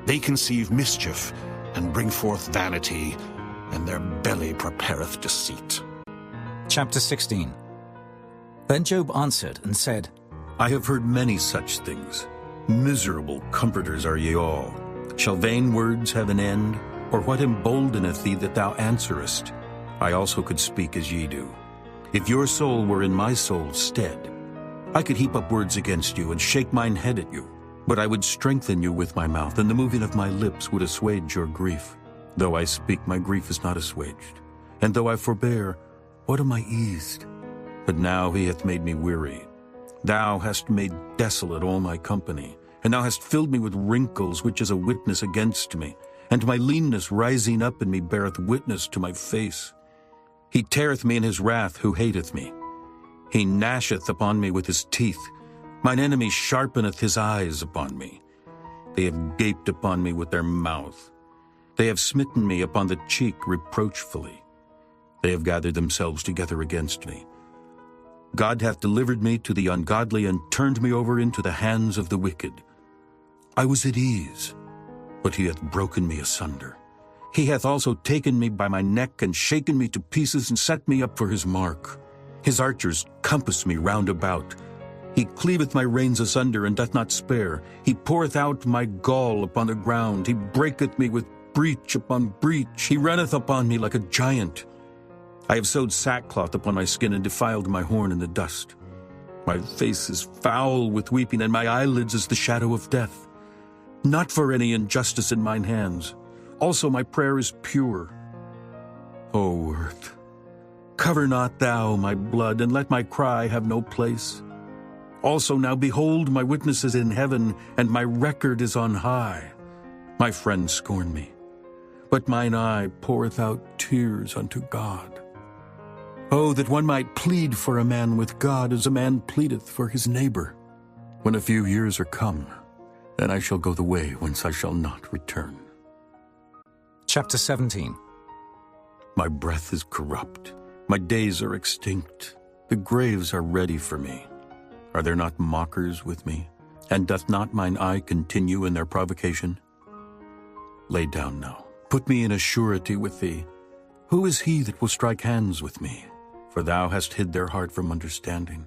They conceive mischief, and bring forth vanity, and their belly prepareth deceit. Chapter 16. Then Job answered and said, I have heard many such things. Miserable comforters are ye all. Shall vain words have an end? Or what emboldeneth thee that thou answerest? I also could speak as ye do. If your soul were in my soul's stead, I could heap up words against you and shake mine head at you. But I would strengthen you with my mouth, and the moving of my lips would assuage your grief. Though I speak, my grief is not assuaged. And though I forbear, what am I eased? But now he hath made me weary. Thou hast made desolate all my company, and thou hast filled me with wrinkles, which is a witness against me. And my leanness rising up in me beareth witness to my face. He teareth me in his wrath who hateth me. He gnasheth upon me with his teeth. Mine enemy sharpeneth his eyes upon me. They have gaped upon me with their mouth. They have smitten me upon the cheek reproachfully. They have gathered themselves together against me. God hath delivered me to the ungodly and turned me over into the hands of the wicked. I was at ease, but he hath broken me asunder. He hath also taken me by my neck and shaken me to pieces and set me up for his mark. His archers compass me round about. He cleaveth my reins asunder and doth not spare. He poureth out my gall upon the ground. He breaketh me with breach upon breach. He runneth upon me like a giant. I have sewed sackcloth upon my skin and defiled my horn in the dust. My face is foul with weeping, and my eyelids as the shadow of death. Not for any injustice in mine hands. Also my prayer is pure. O earth, cover not thou my blood, and let my cry have no place. Also now behold, my witness is in heaven, and my record is on high. My friends scorn me, but mine eye poureth out tears unto God. Oh, that one might plead for a man with God as a man pleadeth for his neighbor. When a few years are come, then I shall go the way whence I shall not return. Chapter 17. My breath is corrupt. My days are extinct. The graves are ready for me. Are there not mockers with me? And doth not mine eye continue in their provocation? Lay down now. Put me in a surety with thee. Who is he that will strike hands with me? For thou hast hid their heart from understanding.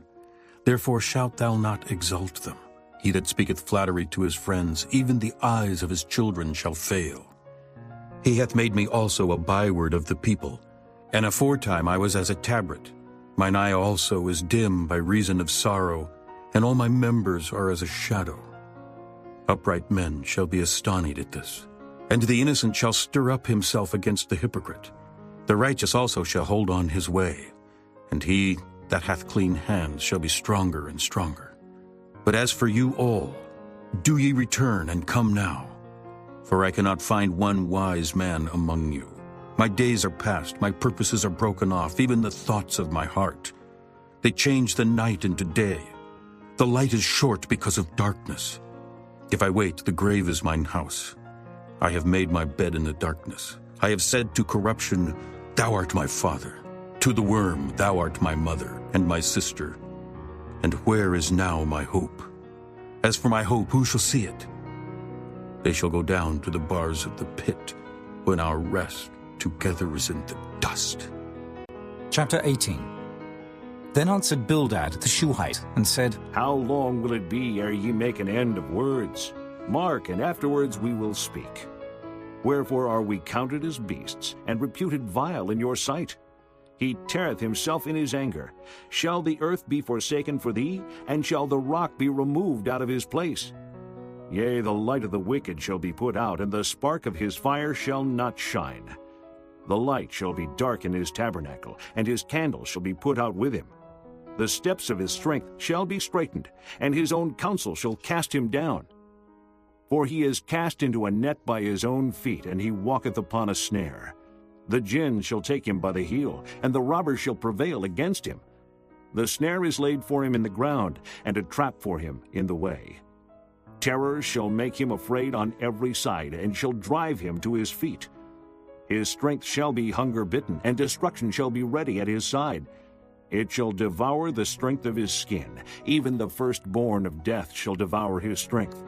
Therefore shalt thou not exalt them. He that speaketh flattery to his friends, even the eyes of his children shall fail. He hath made me also a byword of the people, and aforetime I was as a tabret. Mine eye also is dim by reason of sorrow, and all my members are as a shadow. Upright men shall be astonied at this, and the innocent shall stir up himself against the hypocrite. The righteous also shall hold on his way, and he that hath clean hands shall be stronger and stronger. But as for you all, do ye return and come now. For I cannot find one wise man among you. My days are past, my purposes are broken off, even the thoughts of my heart. They change the night into day. The light is short because of darkness. If I wait, the grave is mine house. I have made my bed in the darkness. I have said to corruption, Thou art my father. To the worm, Thou art my mother and my sister. And where is now my hope? As for my hope, who shall see it? They shall go down to the bars of the pit, when our rest together is in the dust. Chapter 18. Then answered Bildad the Shuhite, and said, How long will it be ere ye make an end of words? Mark, and afterwards we will speak. Wherefore are we counted as beasts, and reputed vile in your sight? He teareth himself in his anger. Shall the earth be forsaken for thee, and shall the rock be removed out of his place? Yea, the light of the wicked shall be put out, and the spark of his fire shall not shine. The light shall be dark in his tabernacle, and his candle shall be put out with him. The steps of his strength shall be straightened, and his own counsel shall cast him down. For he is cast into a net by his own feet, and he walketh upon a snare. The gin shall take him by the heel, and the robber shall prevail against him. The snare is laid for him in the ground, and a trap for him in the way. Terror shall make him afraid on every side, and shall drive him to his feet. His strength shall be hunger-bitten, and destruction shall be ready at his side. It shall devour the strength of his skin. Even the firstborn of death shall devour his strength.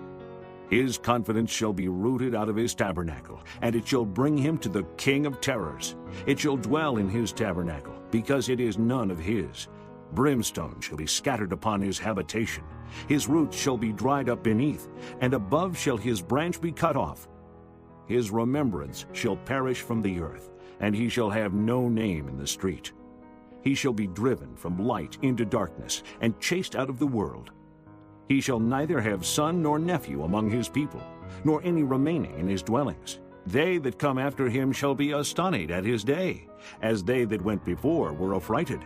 His confidence shall be rooted out of his tabernacle, and it shall bring him to the king of terrors. It shall dwell in his tabernacle, because it is none of his. Brimstone shall be scattered upon his habitation. His roots shall be dried up beneath, and above shall his branch be cut off. His remembrance shall perish from the earth, and he shall have no name in the street. He shall be driven from light into darkness, and chased out of the world. He shall neither have son nor nephew among his people, nor any remaining in his dwellings. They that come after him shall be astonished at his day, as they that went before were affrighted.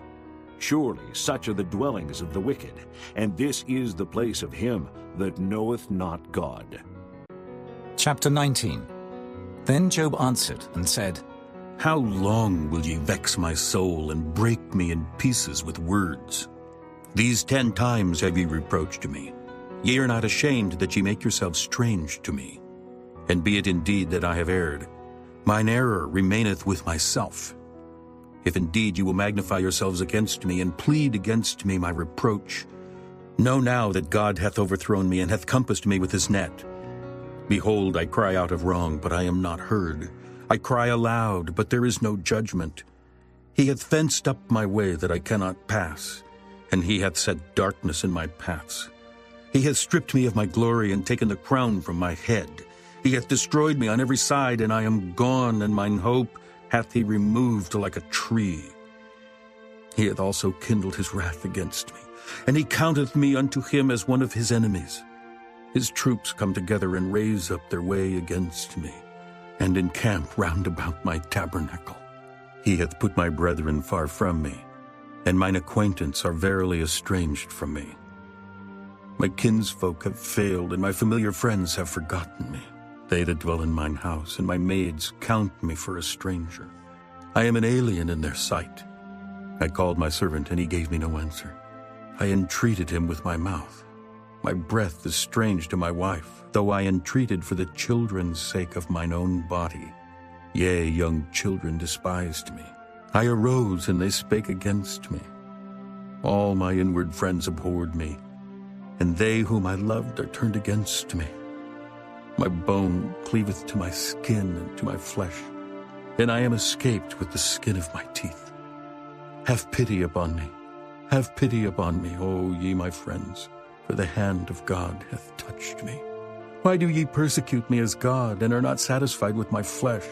Surely such are the dwellings of the wicked, and this is the place of him that knoweth not God. Chapter 19. Then Job answered and said, How long will ye vex my soul and break me in pieces with words? These 10 times have ye reproached me. Ye are not ashamed that ye make yourselves strange to me. And be it indeed that I have erred, mine error remaineth with myself. If indeed you will magnify yourselves against me, and plead against me my reproach, know now that God hath overthrown me, and hath compassed me with his net. Behold, I cry out of wrong, but I am not heard. I cry aloud, but there is no judgment. He hath fenced up my way that I cannot pass, and he hath set darkness in my paths. He hath stripped me of my glory, and taken the crown from my head. He hath destroyed me on every side, and I am gone, and mine hope hath he removed like a tree. He hath also kindled his wrath against me, and he counteth me unto him as one of his enemies. His troops come together and raise up their way against me, and encamp round about my tabernacle. He hath put my brethren far from me, and mine acquaintance are verily estranged from me. My kinsfolk have failed, and my familiar friends have forgotten me. They that dwell in mine house, and my maids count me for a stranger. I am an alien in their sight. I called my servant, and he gave me no answer. I entreated him with my mouth. My breath is strange to my wife, though I entreated for the children's sake of mine own body. Yea, young children despised me. I arose, and they spake against me. All my inward friends abhorred me, and they whom I loved are turned against me. My bone cleaveth to my skin and to my flesh, and I am escaped with the skin of my teeth. Have pity upon me, have pity upon me, O ye my friends, for the hand of God hath touched me. Why do ye persecute me as God, and are not satisfied with my flesh?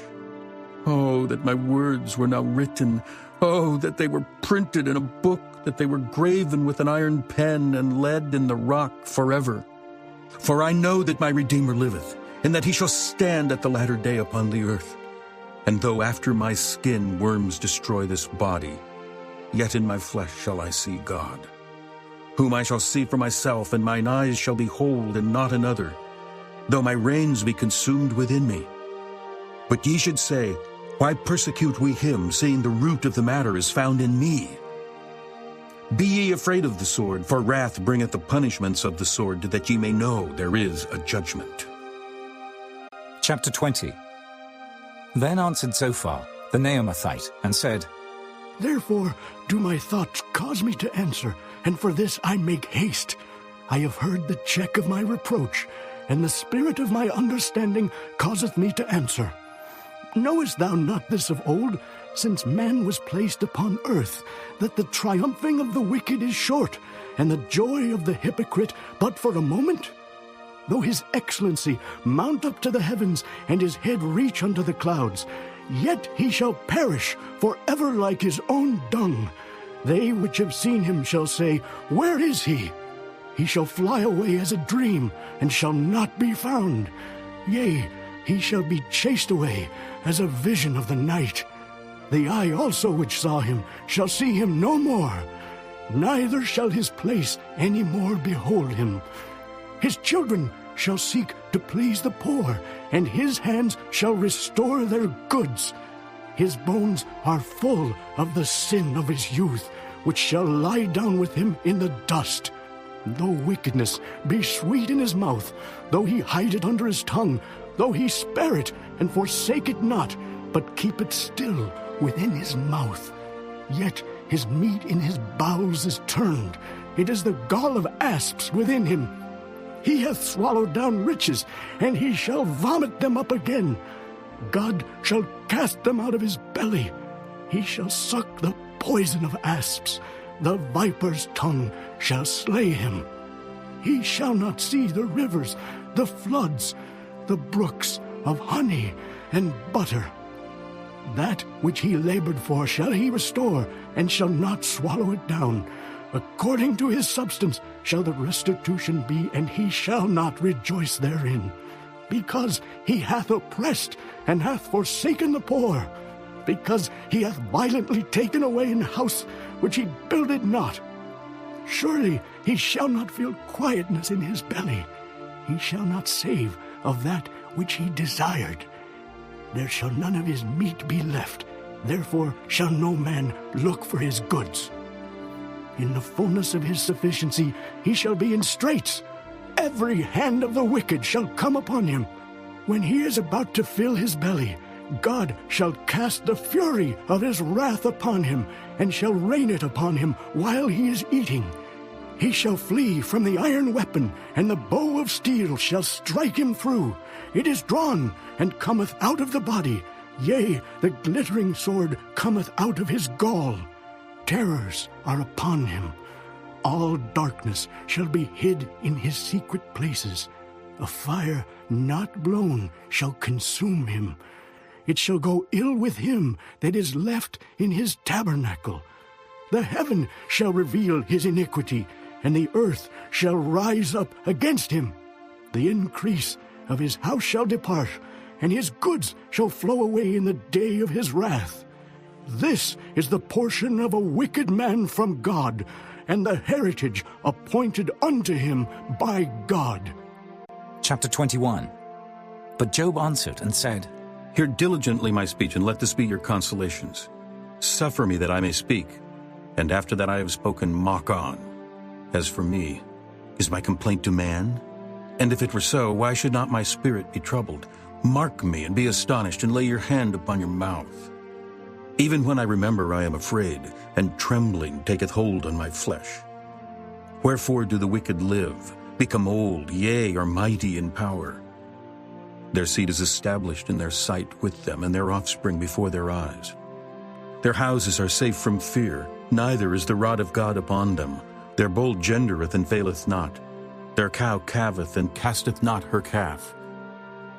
Oh, that my words were now written, oh, that they were printed in a book, that they were graven with an iron pen and lead in the rock forever. For I know that my Redeemer liveth, and that he shall stand at the latter day upon the earth. And though after my skin worms destroy this body, yet in my flesh shall I see God, whom I shall see for myself, and mine eyes shall behold, and not another, though my reins be consumed within me. But ye should say, Why persecute we him, seeing the root of the matter is found in me? Be ye afraid of the sword, for wrath bringeth the punishments of the sword, that ye may know there is a judgment. Chapter 20. Then answered Zophar, the Naamathite, and said, Therefore do my thoughts cause me to answer, and for this I make haste. I have heard the check of my reproach, and the spirit of my understanding causeth me to answer. Knowest thou not this of old, since man was placed upon earth, that the triumphing of the wicked is short, and the joy of the hypocrite but for a moment? Though his excellency mount up to the heavens, and his head reach unto the clouds, yet he shall perish forever like his own dung. They which have seen him shall say, Where is he? He shall fly away as a dream, and shall not be found. Yea, he shall be chased away as a vision of the night. The eye also which saw him shall see him no more, neither shall his place any more behold him. His children shall seek to please the poor, and his hands shall restore their goods. His bones are full of the sin of his youth, which shall lie down with him in the dust. Though wickedness be sweet in his mouth, though he hide it under his tongue, though he spare it and forsake it not, but keep it still within his mouth, yet his meat in his bowels is turned. It is the gall of asps within him. He hath swallowed down riches, and he shall vomit them up again. God shall cast them out of his belly. He shall suck the poison of asps, the viper's tongue shall slay him. He shall not see the rivers, the floods, the brooks of honey and butter. That which he labored for shall he restore, and shall not swallow it down. According to his substance shall the restitution be, and he shall not rejoice therein. Because he hath oppressed, and hath forsaken the poor. Because he hath violently taken away an house which he builded not. Surely he shall not feel quietness in his belly. He shall not save of that which he desired. There shall none of his meat be left. Therefore shall no man look for his goods. In the fullness of his sufficiency he shall be in straits. Every hand of the wicked shall come upon him. When he is about to fill his belly, God shall cast the fury of his wrath upon him, and shall rain it upon him while he is eating. He shall flee from the iron weapon, and the bow of steel shall strike him through. It is drawn, and cometh out of the body. Yea, the glittering sword cometh out of his gall. Terrors are upon him. All darkness shall be hid in his secret places. A fire not blown shall consume him. It shall go ill with him that is left in his tabernacle. The heaven shall reveal his iniquity, and the earth shall rise up against him. The increase of his house shall depart, and his goods shall flow away in the day of his wrath. This is the portion of a wicked man from God, and the heritage appointed unto him by God. Chapter 21. But Job answered and said, Hear diligently my speech, and let this be your consolations. Suffer me that I may speak, and after that I have spoken, mock on. As for me, is my complaint to man? And if it were so, why should not my spirit be troubled? Mark me, and be astonished, and lay your hand upon your mouth. Even when I remember, I am afraid, and trembling taketh hold on my flesh. Wherefore do the wicked live, become old, yea, are mighty in power? Their seed is established in their sight with them, and their offspring before their eyes. Their houses are safe from fear, neither is the rod of God upon them. Their bull gendereth and faileth not. Their cow calveth and casteth not her calf.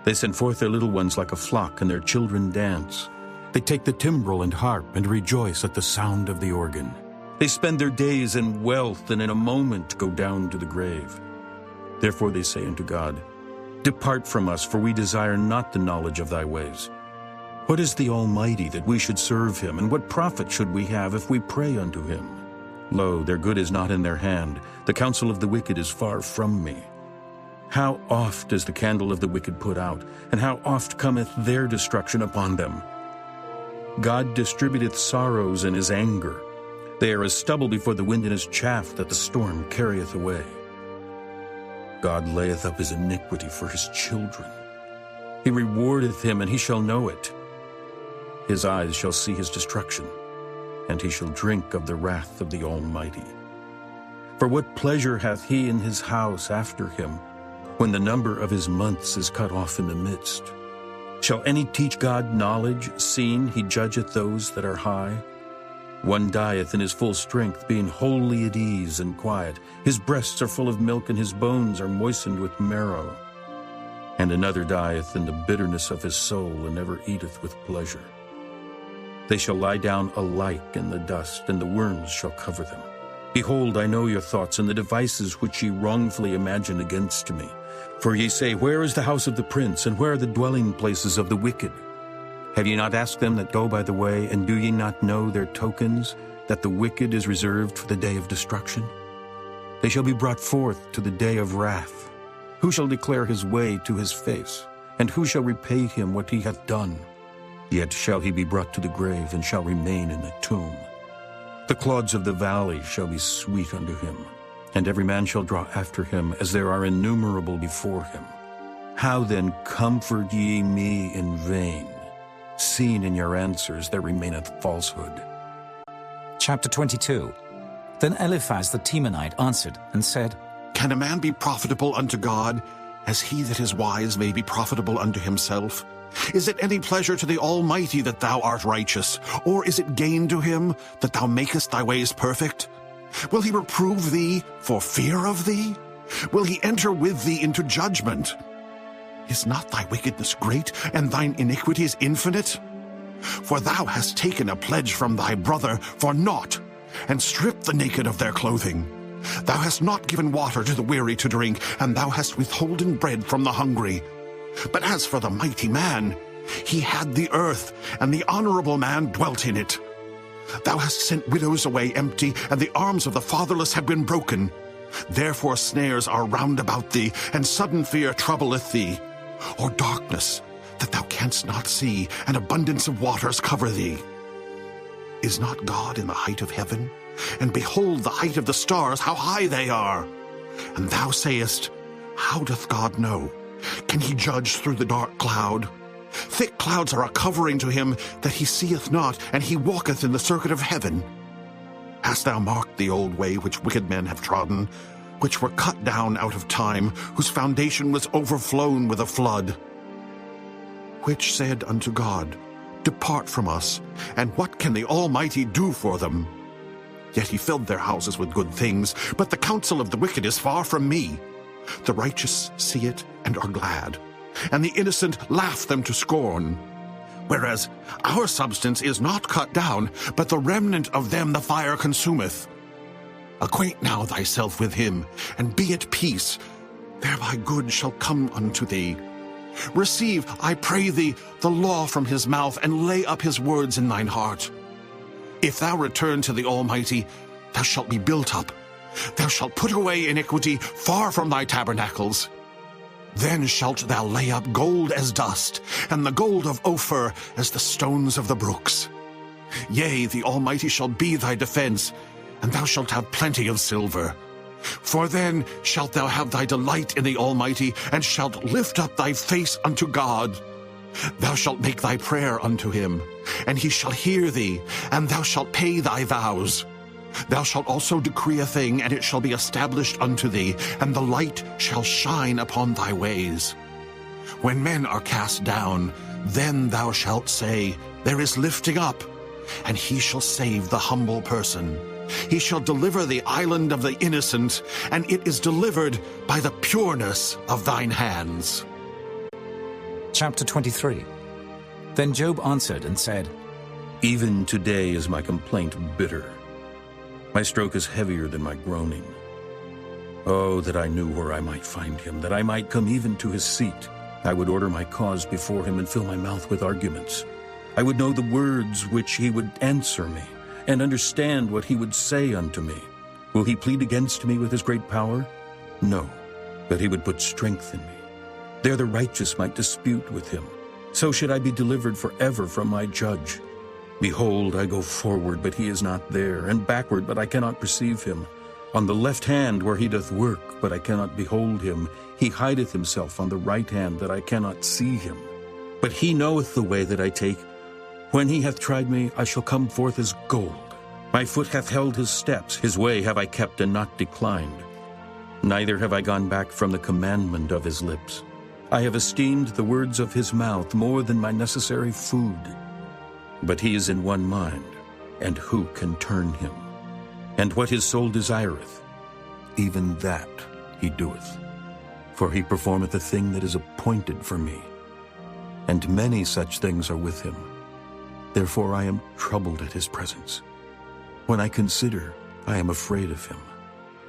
They send forth their little ones like a flock, and their children dance. They take the timbrel and harp, and rejoice at the sound of the organ. They spend their days in wealth, and in a moment go down to the grave. Therefore they say unto God, Depart from us, for we desire not the knowledge of thy ways. What is the Almighty that we should serve him, and what profit should we have if we pray unto him? Lo, their good is not in their hand. The counsel of the wicked is far from me. How oft is the candle of the wicked put out, and how oft cometh their destruction upon them? God distributeth sorrows in his anger. They are as stubble before the wind, and as chaff that the storm carrieth away. God layeth up his iniquity for his children. He rewardeth him, and he shall know it. His eyes shall see his destruction, and he shall drink of the wrath of the Almighty. For what pleasure hath he in his house after him, when the number of his months is cut off in the midst? Shall any teach God knowledge, seeing he judgeth those that are high? One dieth in his full strength, being wholly at ease and quiet. His breasts are full of milk, and his bones are moistened with marrow. And another dieth in the bitterness of his soul, and never eateth with pleasure. They shall lie down alike in the dust, and the worms shall cover them. Behold, I know your thoughts, and the devices which ye wrongfully imagine against me. For ye say, Where is the house of the prince, and where are the dwelling places of the wicked? Have ye not asked them that go by the way, and do ye not know their tokens, that the wicked is reserved for the day of destruction? They shall be brought forth to the day of wrath. Who shall declare his way to his face? And who shall repay him what he hath done? Yet shall he be brought to the grave, and shall remain in the tomb. The clods of the valley shall be sweet unto him, and every man shall draw after him, as there are innumerable before him. How then comfort ye me in vain, seeing in your answers there remaineth falsehood? Chapter 22. Then Eliphaz the Temanite answered and said, Can a man be profitable unto God, as he that is wise may be profitable unto himself? Is it any pleasure to the Almighty that thou art righteous? Or is it gain to him that thou makest thy ways perfect? Will he reprove thee for fear of thee? Will he enter with thee into judgment? Is not thy wickedness great, and thine iniquities infinite? For thou hast taken a pledge from thy brother for naught, and stripped the naked of their clothing. Thou hast not given water to the weary to drink, and thou hast withholden bread from the hungry. But as for the mighty man, he had the earth, and the honorable man dwelt in it. Thou hast sent widows away empty, and the arms of the fatherless have been broken. Therefore snares are round about thee, and sudden fear troubleth thee. Or darkness, that thou canst not see, and abundance of waters cover thee. Is not God in the height of heaven? And behold the height of the stars, how high they are! And thou sayest, how doth God know? Can he judge through the dark cloud? Thick clouds are a covering to him that he seeth not, and he walketh in the circuit of heaven. Hast thou marked the old way which wicked men have trodden, which were cut down out of time, whose foundation was overflown with a flood? Which said unto God, Depart from us, and what can the Almighty do for them? Yet he filled their houses with good things, but the counsel of the wicked is far from me. The righteous see it and are glad, and the innocent laugh them to scorn. Whereas our substance is not cut down, but the remnant of them the fire consumeth. Acquaint now thyself with him, and be at peace, thereby good shall come unto thee. Receive, I pray thee, the law from his mouth, and lay up his words in thine heart. If thou return to the Almighty, thou shalt be built up. Thou shalt put away iniquity far from thy tabernacles. Then shalt thou lay up gold as dust, and the gold of Ophir as the stones of the brooks. Yea, the Almighty shall be thy defense, and thou shalt have plenty of silver. For then shalt thou have thy delight in the Almighty, and shalt lift up thy face unto God. Thou shalt make thy prayer unto him, and he shall hear thee, and thou shalt pay thy vows. Thou shalt also decree a thing, and it shall be established unto thee, and the light shall shine upon thy ways. When men are cast down, then thou shalt say, There is lifting up, and he shall save the humble person. He shall deliver the island of the innocent, and it is delivered by the pureness of thine hands. Chapter 23. Then Job answered and said, Even today is my complaint bitter. My stroke is heavier than my groaning. Oh, that I knew where I might find him, that I might come even to his seat. I would order my cause before him and fill my mouth with arguments. I would know the words which he would answer me, and understand what he would say unto me. Will he plead against me with his great power? No, but he would put strength in me. There the righteous might dispute with him. So should I be delivered forever from my judge. Behold, I go forward, but he is not there, and backward, but I cannot perceive him. On the left hand where he doth work, but I cannot behold him. He hideth himself on the right hand, that I cannot see him. But he knoweth the way that I take. When he hath tried me, I shall come forth as gold. My foot hath held his steps, his way have I kept and not declined. Neither have I gone back from the commandment of his lips. I have esteemed the words of his mouth more than my necessary food. But he is in one mind, and who can turn him? And what his soul desireth, even that he doeth. For he performeth a thing that is appointed for me, and many such things are with him. Therefore I am troubled at his presence. When I consider, I am afraid of him.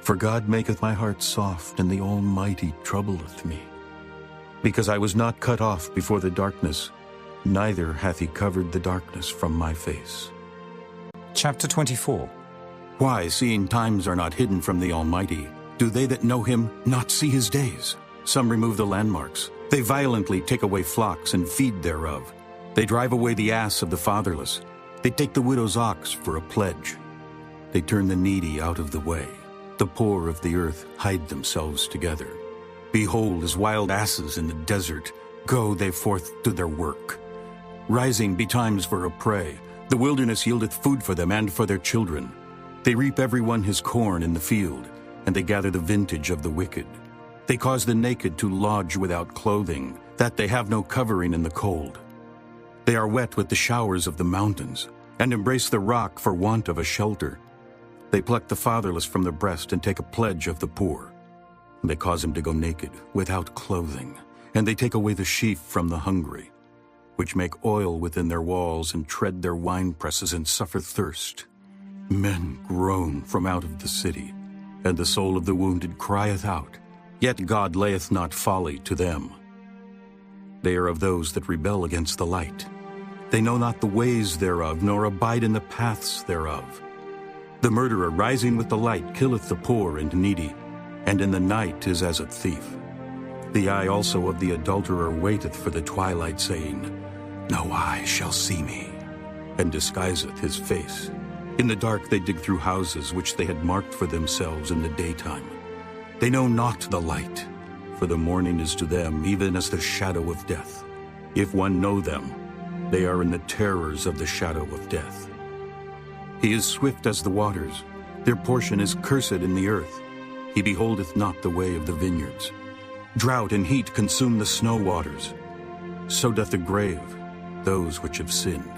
For God maketh my heart soft, and the Almighty troubleth me. Because I was not cut off before the darkness, neither hath he covered the darkness from my face. Chapter 24. Why, seeing times are not hidden from the Almighty, do they that know him not see his days? Some remove the landmarks. They violently take away flocks and feed thereof. They drive away the ass of the fatherless. They take the widow's ox for a pledge. They turn the needy out of the way. The poor of the earth hide themselves together. Behold, as wild asses in the desert, go they forth to their work. Rising betimes for a prey, the wilderness yieldeth food for them and for their children. They reap every one his corn in the field, and they gather the vintage of the wicked. They cause the naked to lodge without clothing, that they have no covering in the cold. They are wet with the showers of the mountains, and embrace the rock for want of a shelter. They pluck the fatherless from the breast and take a pledge of the poor. They cause him to go naked, without clothing, and they take away the sheaf from the hungry, which make oil within their walls and tread their winepresses and suffer thirst. Men groan from out of the city, and the soul of the wounded crieth out. Yet God layeth not folly to them. They are of those that rebel against the light. They know not the ways thereof, nor abide in the paths thereof. The murderer rising with the light killeth the poor and needy, and in the night is as a thief. The eye also of the adulterer waiteth for the twilight, saying, No eye shall see me, and disguiseth his face. In the dark they dig through houses which they had marked for themselves in the daytime. They know not the light, for the morning is to them even as the shadow of death. If one know them, they are in the terrors of the shadow of death. He is swift as the waters, their portion is cursed in the earth. He beholdeth not the way of the vineyards. Drought and heat consume the snow waters. So doth the grave those which have sinned.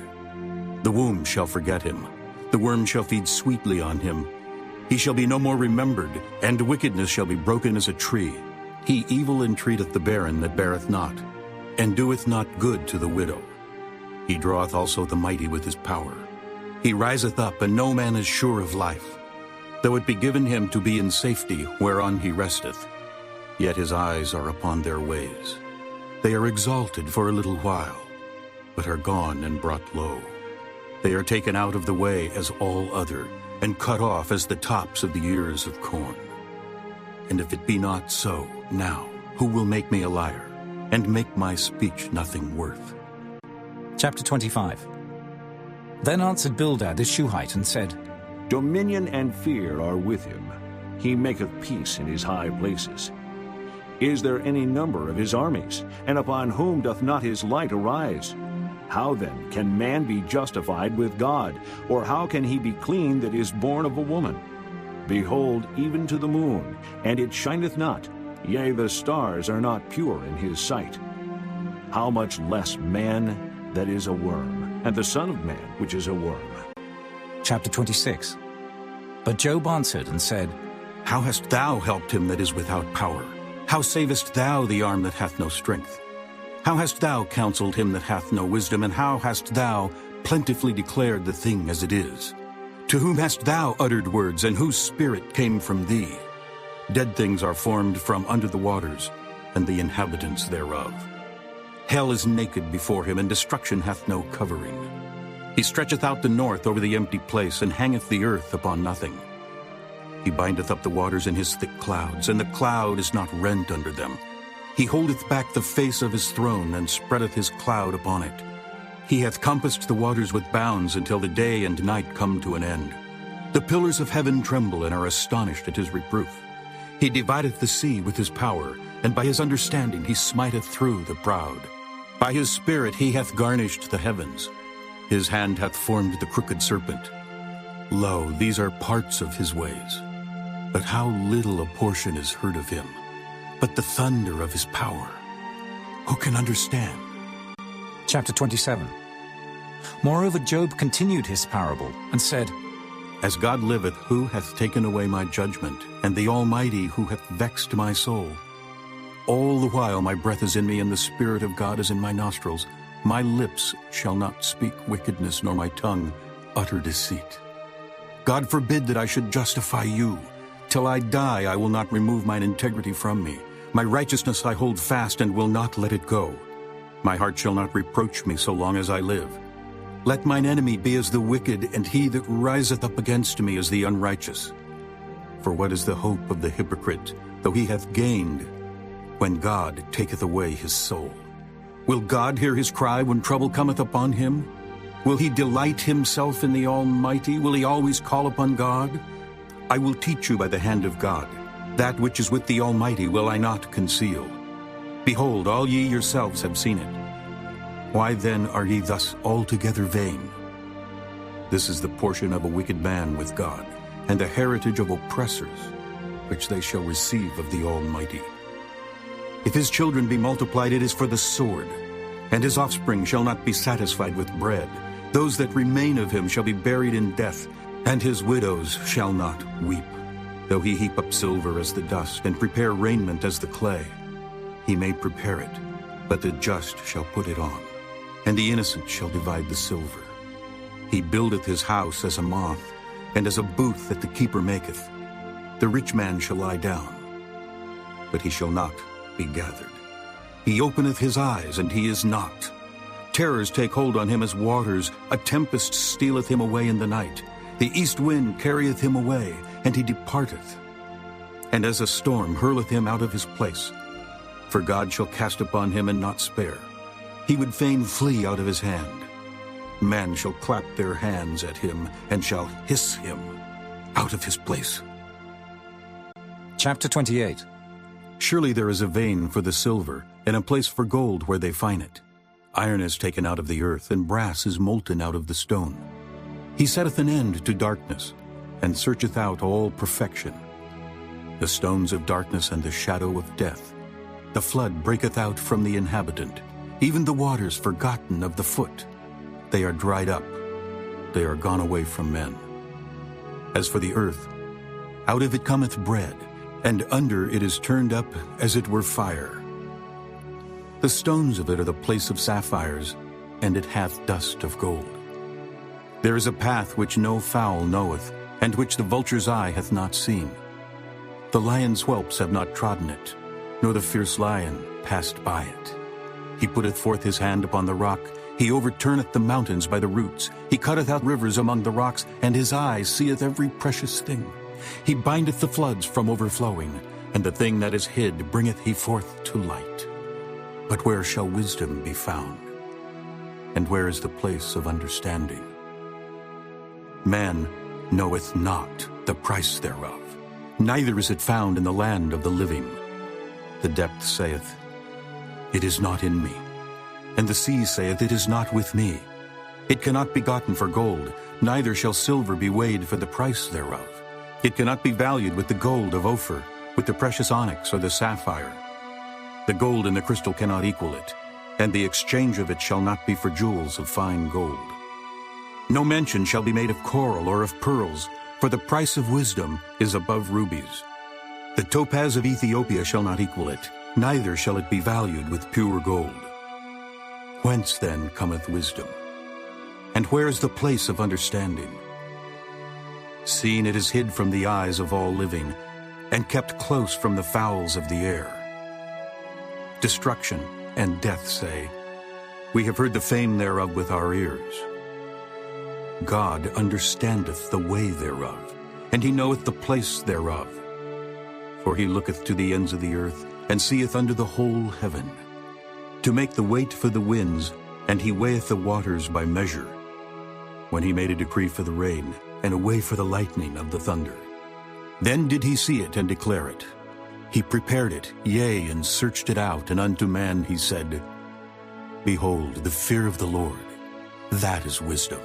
The womb shall forget him, the worm shall feed sweetly on him. He shall be no more remembered, and wickedness shall be broken as a tree. He evil entreateth the barren that beareth not, and doeth not good to the widow. He draweth also the mighty with his power. He riseth up, and no man is sure of life. Though it be given him to be in safety, whereon he resteth, yet his eyes are upon their ways. They are exalted for a little while, but are gone and brought low. They are taken out of the way as all other, and cut off as the tops of the ears of corn. And if it be not so, now, who will make me a liar, and make my speech nothing worth? Chapter 25. Then answered Bildad the Shuhite and said, Dominion and fear are with him. He maketh peace in his high places. Is there any number of his armies? And upon whom doth not his light arise? How then can man be justified with God? Or how can he be clean that is born of a woman? Behold, even to the moon, and it shineth not, yea, the stars are not pure in his sight. How much less man that is a worm, and the Son of Man which is a worm? Chapter 26. But Job answered and said, How hast thou helped him that is without power? How savest thou the arm that hath no strength? How hast thou counseled him that hath no wisdom, and how hast thou plentifully declared the thing as it is? To whom hast thou uttered words, and whose spirit came from thee? Dead things are formed from under the waters, and the inhabitants thereof. Hell is naked before him, and destruction hath no covering. He stretcheth out the north over the empty place, and hangeth the earth upon nothing. He bindeth up the waters in his thick clouds, and the cloud is not rent under them. He holdeth back the face of his throne, and spreadeth his cloud upon it. He hath compassed the waters with bounds until the day and night come to an end. The pillars of heaven tremble and are astonished at his reproof. He divideth the sea with his power, and by his understanding he smiteth through the proud. By his spirit he hath garnished the heavens. His hand hath formed the crooked serpent. Lo, these are parts of his ways. But how little a portion is heard of him. But the thunder of his power, who can understand? Chapter 27. Moreover Job continued his parable, and said, As God liveth, who hath taken away my judgment, and the Almighty, who hath vexed my soul? All the while my breath is in me, and the Spirit of God is in my nostrils. My lips shall not speak wickedness, nor my tongue utter deceit. God forbid that I should justify you. Till I die I will not remove mine integrity from me. My righteousness I hold fast, and will not let it go. My heart shall not reproach me so long as I live. Let mine enemy be as the wicked, and he that riseth up against me as the unrighteous. For what is the hope of the hypocrite, though he hath gained, when God taketh away his soul? Will God hear his cry when trouble cometh upon him? Will he delight himself in the Almighty? Will he always call upon God? I will teach you by the hand of God. That which is with the Almighty will I not conceal. Behold, all ye yourselves have seen it. Why then are ye thus altogether vain? This is the portion of a wicked man with God, and the heritage of oppressors, which they shall receive of the Almighty. If his children be multiplied, it is for the sword, and his offspring shall not be satisfied with bread. Those that remain of him shall be buried in death, And his widows shall not weep, though he heap up silver as the dust, and prepare raiment as the clay. He may prepare it, but the just shall put it on, and the innocent shall divide the silver. He buildeth his house as a moth, and as a booth that the keeper maketh. The rich man shall lie down, but he shall not be gathered. He openeth his eyes, and he is not. Terrors take hold on him as waters. A tempest stealeth him away in the night. The east wind carrieth him away, and he departeth. And as a storm hurleth him out of his place. For God shall cast upon him and not spare. He would fain flee out of his hand. Man shall clap their hands at him, and shall hiss him out of his place. Chapter 28. Surely there is a vein for the silver, and a place for gold where they find it. Iron is taken out of the earth, and brass is molten out of the stone. He setteth an end to darkness, and searcheth out all perfection. The stones of darkness and the shadow of death. The flood breaketh out from the inhabitant, even the waters forgotten of the foot. They are dried up, they are gone away from men. As for the earth, out of it cometh bread, and under it is turned up as it were fire. The stones of it are the place of sapphires, and it hath dust of gold. There is a path which no fowl knoweth, and which the vulture's eye hath not seen. The lion's whelps have not trodden it, nor the fierce lion passed by it. He putteth forth his hand upon the rock, he overturneth the mountains by the roots. He cutteth out rivers among the rocks, and his eye seeth every precious thing. He bindeth the floods from overflowing, and the thing that is hid bringeth he forth to light. But where shall wisdom be found? And where is the place of understanding? Man knoweth not the price thereof, neither is it found in the land of the living. The depth saith, It is not in me, and the sea saith, It is not with me. It cannot be gotten for gold, neither shall silver be weighed for the price thereof. It cannot be valued with the gold of Ophir, with the precious onyx or the sapphire. The gold and the crystal cannot equal it, and the exchange of it shall not be for jewels of fine gold. No mention shall be made of coral or of pearls, for the price of wisdom is above rubies. The topaz of Ethiopia shall not equal it, neither shall it be valued with pure gold. Whence then cometh wisdom? And where is the place of understanding? Seeing it is hid from the eyes of all living, and kept close from the fowls of the air. Destruction and death say, We have heard the fame thereof with our ears. God understandeth the way thereof, and he knoweth the place thereof. For he looketh to the ends of the earth, and seeth under the whole heaven, to make the weight for the winds, and he weigheth the waters by measure. When he made a decree for the rain, and a way for the lightning of the thunder. Then did he see it and declare it. He prepared it, yea, and searched it out, and unto man he said, Behold, the fear of the Lord, that is wisdom,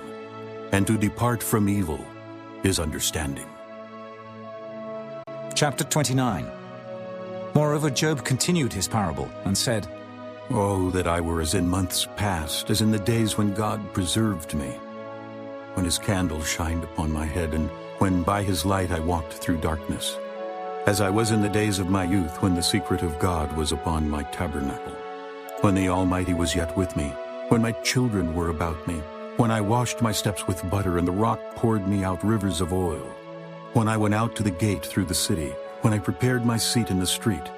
and to depart from evil is understanding. Chapter 29. Moreover, Job continued his parable, and said, Oh, that I were as in months past, as in the days when God preserved me, when his candle shined upon my head, and when by his light I walked through darkness, as I was in the days of my youth, when the secret of God was upon my tabernacle, when the Almighty was yet with me, when my children were about me, when I washed my steps with butter, and the rock poured me out rivers of oil, when I went out to the gate through the city, when I prepared my seat in the street.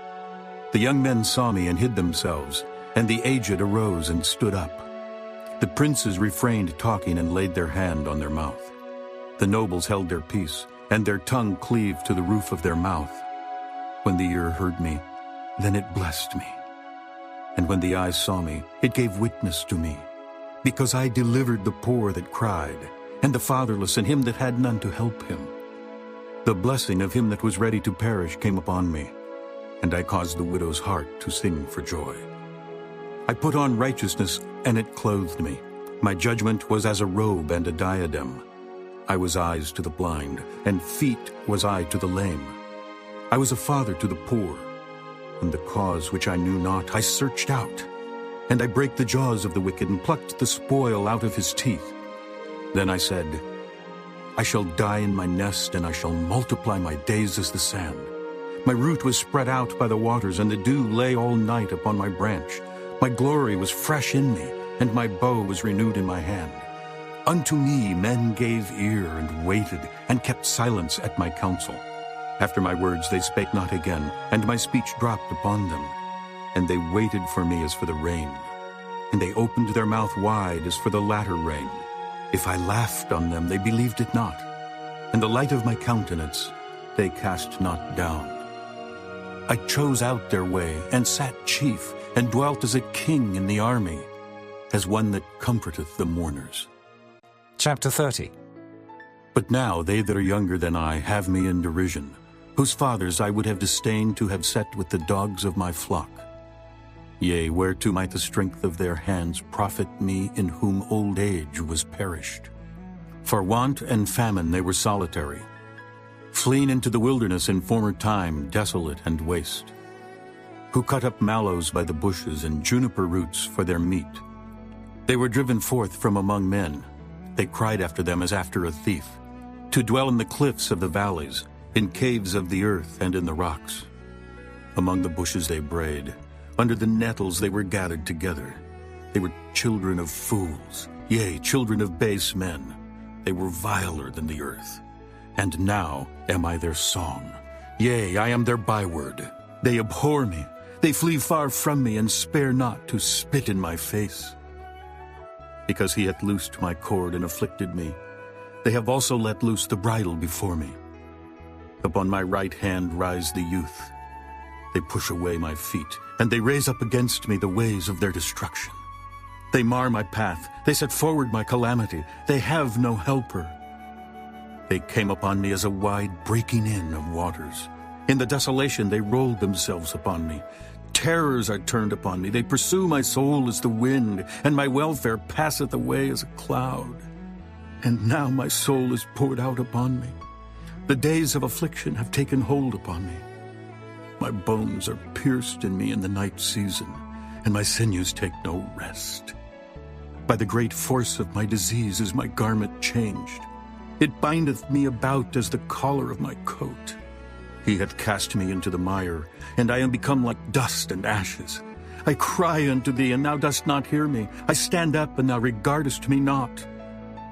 The young men saw me and hid themselves, and the aged arose and stood up. The princes refrained talking and laid their hand on their mouth. The nobles held their peace, and their tongue cleaved to the roof of their mouth. When the ear heard me, then it blessed me. And when the eye saw me, it gave witness to me. Because I delivered the poor that cried, and the fatherless, and him that had none to help him. The blessing of him that was ready to perish came upon me, and I caused the widow's heart to sing for joy. I put on righteousness, and it clothed me. My judgment was as a robe and a diadem. I was eyes to the blind, and feet was I to the lame. I was a father to the poor, and the cause which I knew not I searched out. And I brake the jaws of the wicked, and plucked the spoil out of his teeth. Then I said, I shall die in my nest, and I shall multiply my days as the sand. My root was spread out by the waters, and the dew lay all night upon my branch. My glory was fresh in me, and my bow was renewed in my hand. Unto me men gave ear and waited, and kept silence at my counsel. After my words they spake not again, and my speech dropped upon them. And they waited for me as for the rain, and they opened their mouth wide as for the latter rain. If I laughed on them, they believed it not, and the light of my countenance they cast not down. I chose out their way, and sat chief, and dwelt as a king in the army, as one that comforteth the mourners. Chapter 30. But now they that are younger than I have me in derision, whose fathers I would have disdained to have set with the dogs of my flock. Yea, whereto might the strength of their hands profit me, in whom old age was perished? For want and famine they were solitary, fleeing into the wilderness in former time, desolate and waste, who cut up mallows by the bushes and juniper roots for their meat. They were driven forth from among men. They cried after them as after a thief, to dwell in the cliffs of the valleys, in caves of the earth and in the rocks. Among the bushes they brayed, under the nettles they were gathered together. They were children of fools, yea, children of base men. They were viler than the earth. And now am I their song. Yea, I am their byword. They abhor me. They flee far from me, and spare not to spit in my face. Because he hath loosed my cord and afflicted me, they have also let loose the bridle before me. Upon my right hand rise the youth. They push away my feet, and they raise up against me the ways of their destruction. They mar my path. They set forward my calamity. They have no helper. They came upon me as a wide breaking in of waters. In the desolation they rolled themselves upon me. Terrors are turned upon me. They pursue my soul as the wind, and my welfare passeth away as a cloud. And now my soul is poured out upon me. The days of affliction have taken hold upon me. My bones are pierced in me in the night season, and my sinews take no rest. By the great force of my disease is my garment changed. It bindeth me about as the collar of my coat. He hath cast me into the mire, and I am become like dust and ashes. I cry unto thee, and thou dost not hear me. I stand up, and thou regardest me not.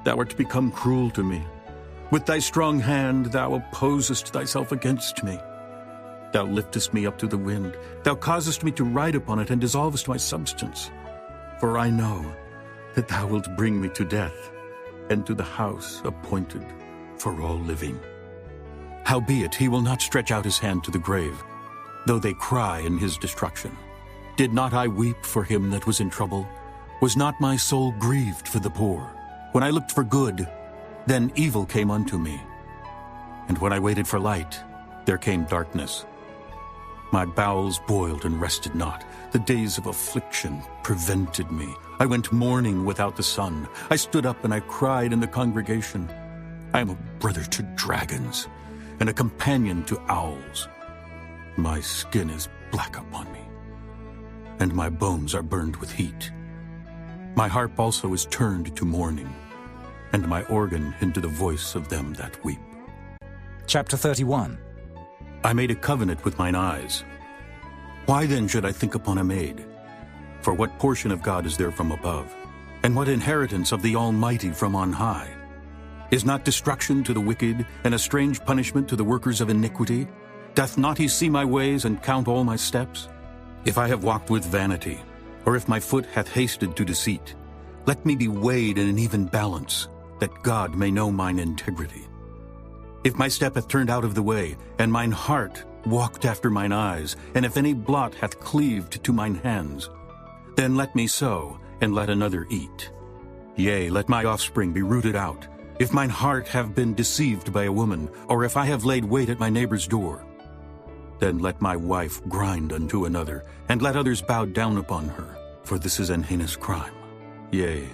Thou art become cruel to me. With thy strong hand thou opposest thyself against me. Thou liftest me up to the wind. Thou causest me to ride upon it, and dissolvest my substance. For I know that thou wilt bring me to death, and to the house appointed for all living. Howbeit he will not stretch out his hand to the grave, though they cry in his destruction. Did not I weep for him that was in trouble? Was not my soul grieved for the poor? When I looked for good, then evil came unto me. And when I waited for light, there came darkness. My bowels boiled and rested not. The days of affliction prevented me. I went mourning without the sun. I stood up and I cried in the congregation. I am a brother to dragons, and a companion to owls. My skin is black upon me, and my bones are burned with heat. My harp also is turned to mourning, and my organ into the voice of them that weep. Chapter 31. I made a covenant with mine eyes. Why then should I think upon a maid? For what portion of God is there from above? And what inheritance of the Almighty from on high? Is not destruction to the wicked, and a strange punishment to the workers of iniquity? Doth not he see my ways, and count all my steps? If I have walked with vanity, or if my foot hath hasted to deceit, let me be weighed in an even balance, that God may know mine integrity. If my step hath turned out of the way, and mine heart walked after mine eyes, and if any blot hath cleaved to mine hands, then let me sow, and let another eat. Yea, let my offspring be rooted out. If mine heart have been deceived by a woman, or if I have laid wait at my neighbor's door, then let my wife grind unto another, and let others bow down upon her. For this is an heinous crime. Yea,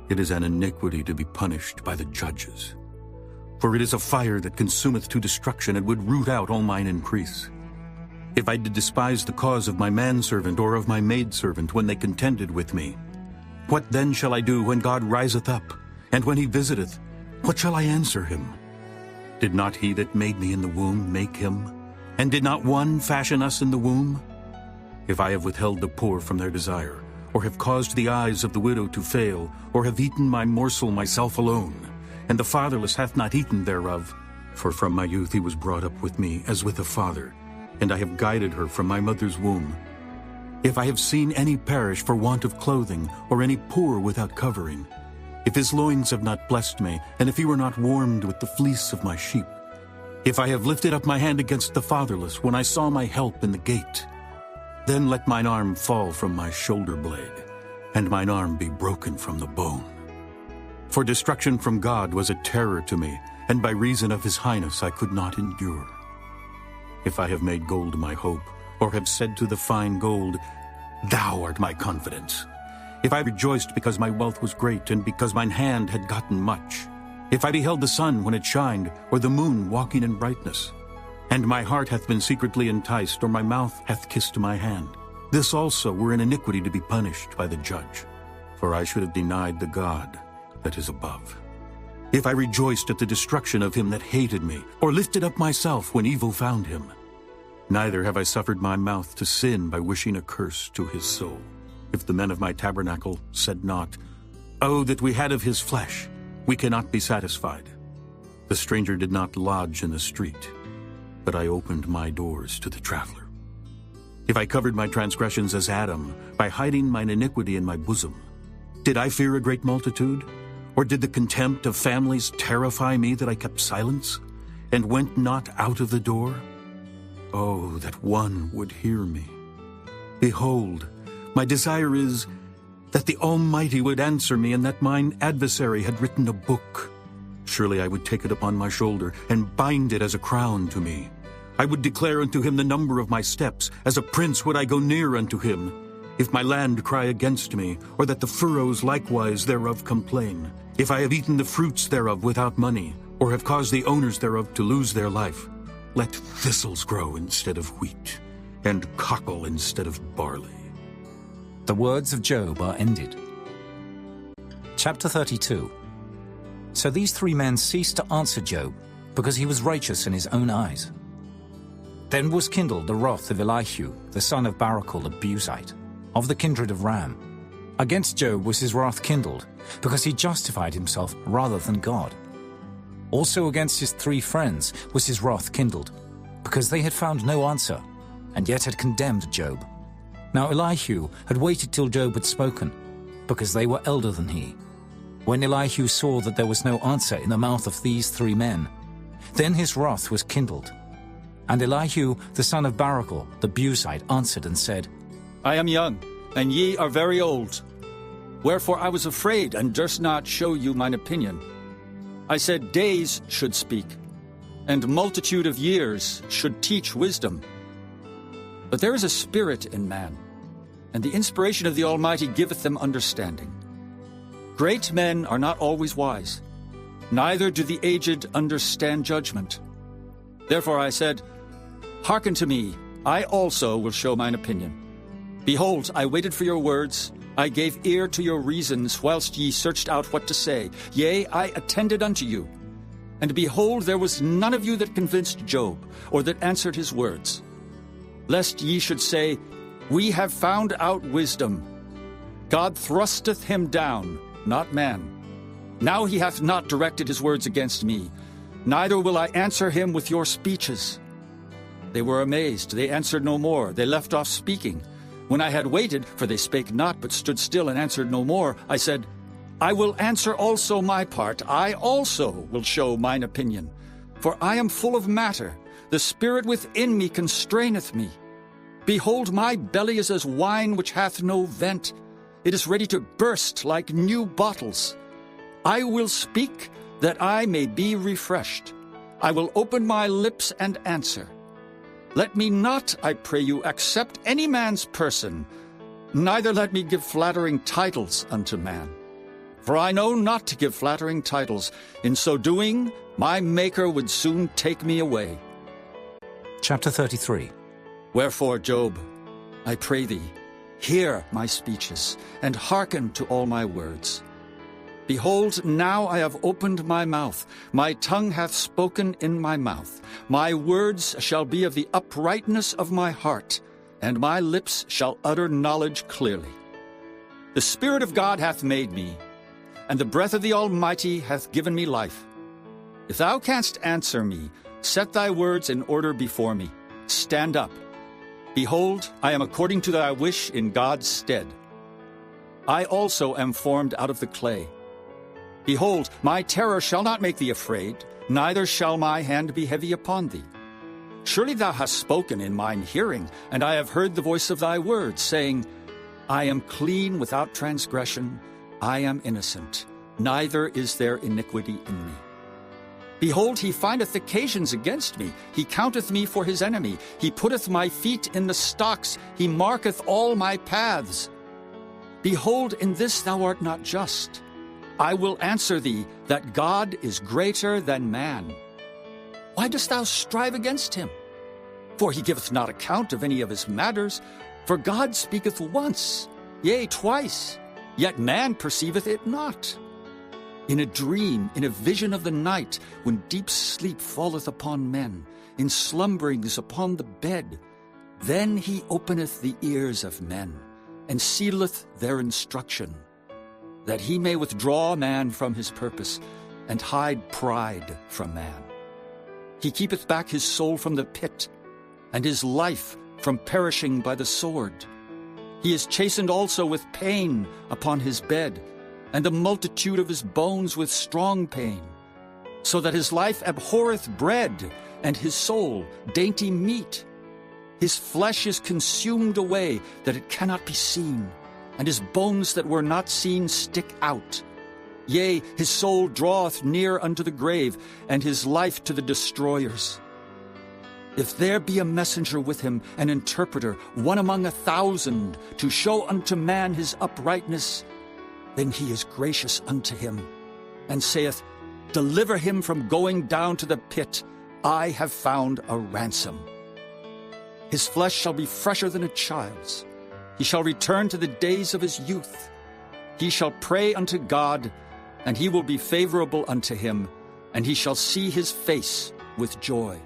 it is an iniquity to be punished by the judges. For it is a fire that consumeth to destruction, and would root out all mine increase. If I did despise the cause of my manservant or of my maidservant when they contended with me, what then shall I do when God riseth up, and when he visiteth, What shall I answer him? Did not he that made me in the womb make him? And did not one fashion us in the womb? If I have withheld the poor from their desire, or have caused the eyes of the widow to fail, or have eaten my morsel myself alone, and the fatherless hath not eaten thereof, for from my youth he was brought up with me as with a father, and I have guided her from my mother's womb. If I have seen any perish for want of clothing, or any poor without covering, if his loins have not blessed me, and if he were not warmed with the fleece of my sheep, if I have lifted up my hand against the fatherless, when I saw my help in the gate, then let mine arm fall from my shoulder blade, and mine arm be broken from the bone. For destruction from God was a terror to me, and by reason of his highness I could not endure. If I have made gold my hope, or have said to the fine gold, Thou art my confidence. If I rejoiced because my wealth was great, and because mine hand had gotten much. If I beheld the sun when it shined, or the moon walking in brightness, and my heart hath been secretly enticed, or my mouth hath kissed my hand, this also were an iniquity to be punished by the judge, for I should have denied the God that is above. If I rejoiced at the destruction of him that hated me, or lifted up myself when evil found him, neither have I suffered my mouth to sin by wishing a curse to his soul. If the men of my tabernacle said not, Oh, that we had of his flesh, we cannot be satisfied. The stranger did not lodge in the street, but I opened my doors to the traveler. If I covered my transgressions as Adam, by hiding mine iniquity in my bosom, did I fear a great multitude? Or did the contempt of families terrify me that I kept silence, and went not out of the door? Oh, that one would hear me. Behold, my desire is that the Almighty would answer me, and that mine adversary had written a book. Surely I would take it upon my shoulder, and bind it as a crown to me. I would declare unto him the number of my steps. As a prince would I go near unto him. If my land cry against me, or that the furrows likewise thereof complain, if I have eaten the fruits thereof without money, or have caused the owners thereof to lose their life, let thistles grow instead of wheat, and cockle instead of barley. The words of Job are ended. Chapter 32. So these three men ceased to answer Job, because he was righteous in his own eyes. Then was kindled the wrath of Elihu, the son of Barachel the Buzite, of the kindred of Ram. Against Job was his wrath kindled, because he justified himself rather than God. Also against his three friends was his wrath kindled, because they had found no answer, and yet had condemned Job. Now Elihu had waited till Job had spoken, because they were elder than he. When Elihu saw that there was no answer in the mouth of these three men, then his wrath was kindled. And Elihu, the son of Barachel, the Buzite, answered and said, I am young, and ye are very old. Wherefore I was afraid, and durst not show you mine opinion. I said, Days should speak, and multitude of years should teach wisdom. But there is a spirit in man, and the inspiration of the Almighty giveth them understanding. Great men are not always wise, neither do the aged understand judgment. Therefore I said, Hearken to me, I also will show mine opinion. Behold, I waited for your words, I gave ear to your reasons, whilst ye searched out what to say. Yea, I attended unto you. And behold, there was none of you that convinced Job, or that answered his words. Lest ye should say, We have found out wisdom. God thrusteth him down, not man. Now he hath not directed his words against me, neither will I answer him with your speeches. They were amazed, they answered no more, they left off speaking. When I had waited, for they spake not, but stood still and answered no more, I said, I will answer also my part, I also will show mine opinion. For I am full of matter, the spirit within me constraineth me. Behold, my belly is as wine which hath no vent. It is ready to burst like new bottles. I will speak, that I may be refreshed. I will open my lips and answer. Let me not, I pray you, accept any man's person, neither let me give flattering titles unto man. For I know not to give flattering titles. In so doing, my Maker would soon take me away. Chapter 33. Wherefore, Job, I pray thee, hear my speeches, and hearken to all my words. Behold, now I have opened my mouth. My tongue hath spoken in my mouth. My words shall be of the uprightness of my heart, and my lips shall utter knowledge clearly. The Spirit of God hath made me, and the breath of the Almighty hath given me life. If thou canst answer me, set thy words in order before me. Stand up. Behold, I am according to thy wish in God's stead. I also am formed out of the clay. Behold, my terror shall not make thee afraid, neither shall my hand be heavy upon thee. Surely thou hast spoken in mine hearing, and I have heard the voice of thy words, saying, I am clean without transgression, I am innocent, neither is there iniquity in me. Behold, he findeth occasions against me, he counteth me for his enemy, he putteth my feet in the stocks, he marketh all my paths. Behold, in this thou art not just. I will answer thee that God is greater than man. Why dost thou strive against him? For he giveth not account of any of his matters. For God speaketh once, yea, twice, yet man perceiveth it not. In a dream, in a vision of the night, when deep sleep falleth upon men, in slumberings upon the bed, then he openeth the ears of men, and sealeth their instruction, that he may withdraw man from his purpose, and hide pride from man. He keepeth back his soul from the pit, and his life from perishing by the sword. He is chastened also with pain upon his bed, and the multitude of his bones with strong pain, so that his life abhorreth bread, and his soul dainty meat. His flesh is consumed away, that it cannot be seen, and his bones that were not seen stick out. Yea, his soul draweth near unto the grave, and his life to the destroyers. If there be a messenger with him, an interpreter, one among 1,000, to show unto man his uprightness, then he is gracious unto him, and saith, Deliver him from going down to the pit. I have found a ransom. His flesh shall be fresher than a child's. He shall return to the days of his youth. He shall pray unto God, and he will be favorable unto him, and he shall see his face with joy.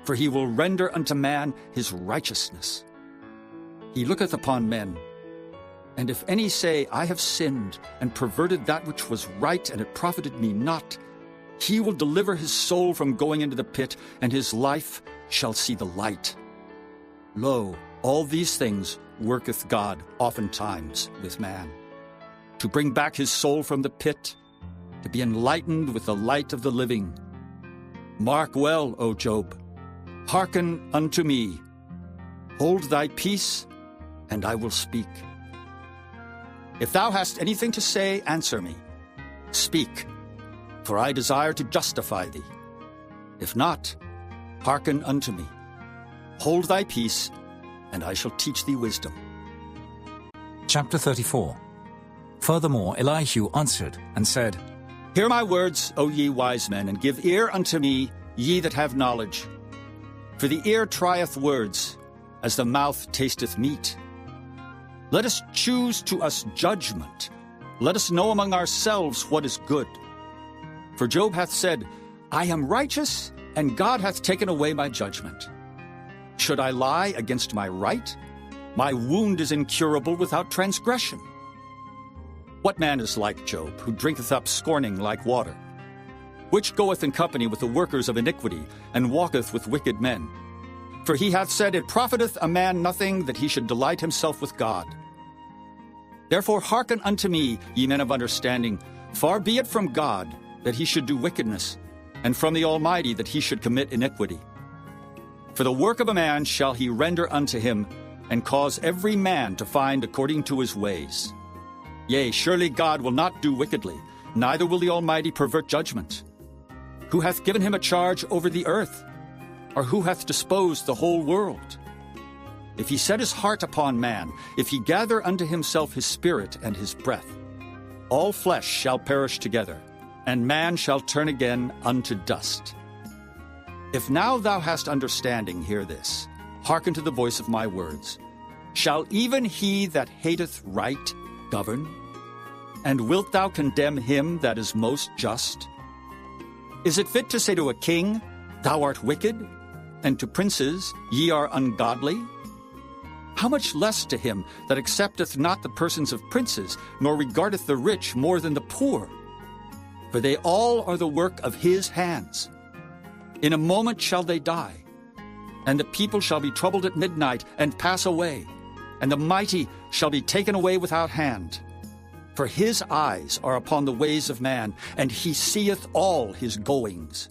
For he will render unto man his righteousness. He looketh upon men, and if any say, I have sinned, and perverted that which was right, and it profited me not, he will deliver his soul from going into the pit, and his life shall see the light. Lo, all these things worketh God oftentimes with man, to bring back his soul from the pit, to be enlightened with the light of the living. Mark well, O Job, hearken unto me. Hold thy peace, and I will speak. If thou hast anything to say, answer me. Speak, for I desire to justify thee. If not, hearken unto me. Hold thy peace, and I shall teach thee wisdom. Chapter 34. Furthermore, Elihu answered and said, Hear my words, O ye wise men, and give ear unto me, ye that have knowledge. For the ear trieth words, as the mouth tasteth meat. Let us choose to us judgment. Let us know among ourselves what is good. For Job hath said, I am righteous, and God hath taken away my judgment. Should I lie against my right? My wound is incurable without transgression. What man is like Job, who drinketh up scorning like water? Which goeth in company with the workers of iniquity, and walketh with wicked men? For he hath said, It profiteth a man nothing that he should delight himself with God. Therefore hearken unto me, ye men of understanding. Far be it from God that he should do wickedness, and from the Almighty that he should commit iniquity. For the work of a man shall he render unto him, and cause every man to find according to his ways. Yea, surely God will not do wickedly, neither will the Almighty pervert judgment. Who hath given him a charge over the earth? Or who hath disposed the whole world? If he set his heart upon man, if he gather unto himself his spirit and his breath, all flesh shall perish together, and man shall turn again unto dust. If now thou hast understanding, hear this. Hearken to the voice of my words. Shall even he that hateth right govern? And wilt thou condemn him that is most just? Is it fit to say to a king, Thou art wicked, and to princes, Ye are ungodly? How much less to him that accepteth not the persons of princes, nor regardeth the rich more than the poor? For they all are the work of his hands. In a moment shall they die, and the people shall be troubled at midnight, and pass away, and the mighty shall be taken away without hand. For his eyes are upon the ways of man, and he seeth all his goings.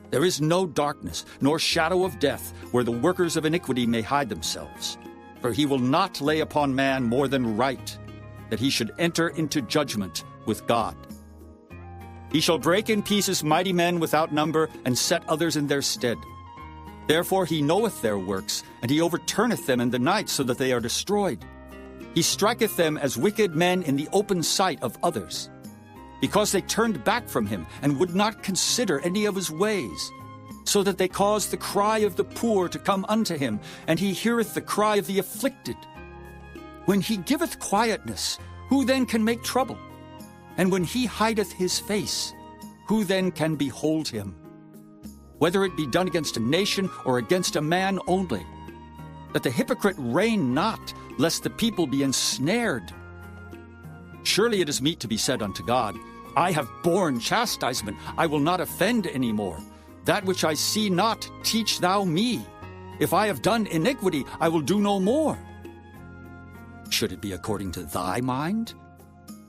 There is no darkness, nor shadow of death, where the workers of iniquity may hide themselves. For he will not lay upon man more than right, that he should enter into judgment with God. He shall break in pieces mighty men without number, and set others in their stead. Therefore he knoweth their works, and he overturneth them in the night, so that they are destroyed. He striketh them as wicked men in the open sight of others, because they turned back from him, and would not consider any of his ways, so that they caused the cry of the poor to come unto him, and he heareth the cry of the afflicted. When he giveth quietness, who then can make trouble? And when he hideth his face, who then can behold him? Whether it be done against a nation or against a man only, that the hypocrite reign not, lest the people be ensnared. Surely it is meet to be said unto God, I have borne chastisement, I will not offend any more. That which I see not, teach thou me. If I have done iniquity, I will do no more. Should it be according to thy mind?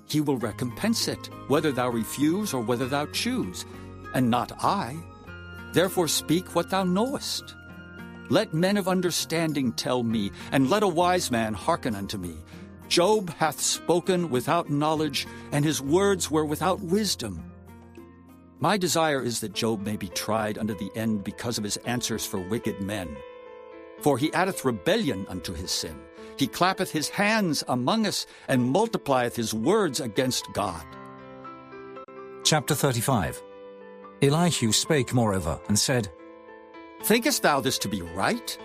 He will recompense it, whether thou refuse or whether thou choose, and not I. Therefore speak what thou knowest. Let men of understanding tell me, and let a wise man hearken unto me. Job hath spoken without knowledge, and his words were without wisdom. My desire is that Job may be tried unto the end because of his answers for wicked men. For he addeth rebellion unto his sin. He clappeth his hands among us, and multiplieth his words against God. Chapter 35. Elihu spake moreover, and said, Thinkest thou this to be right?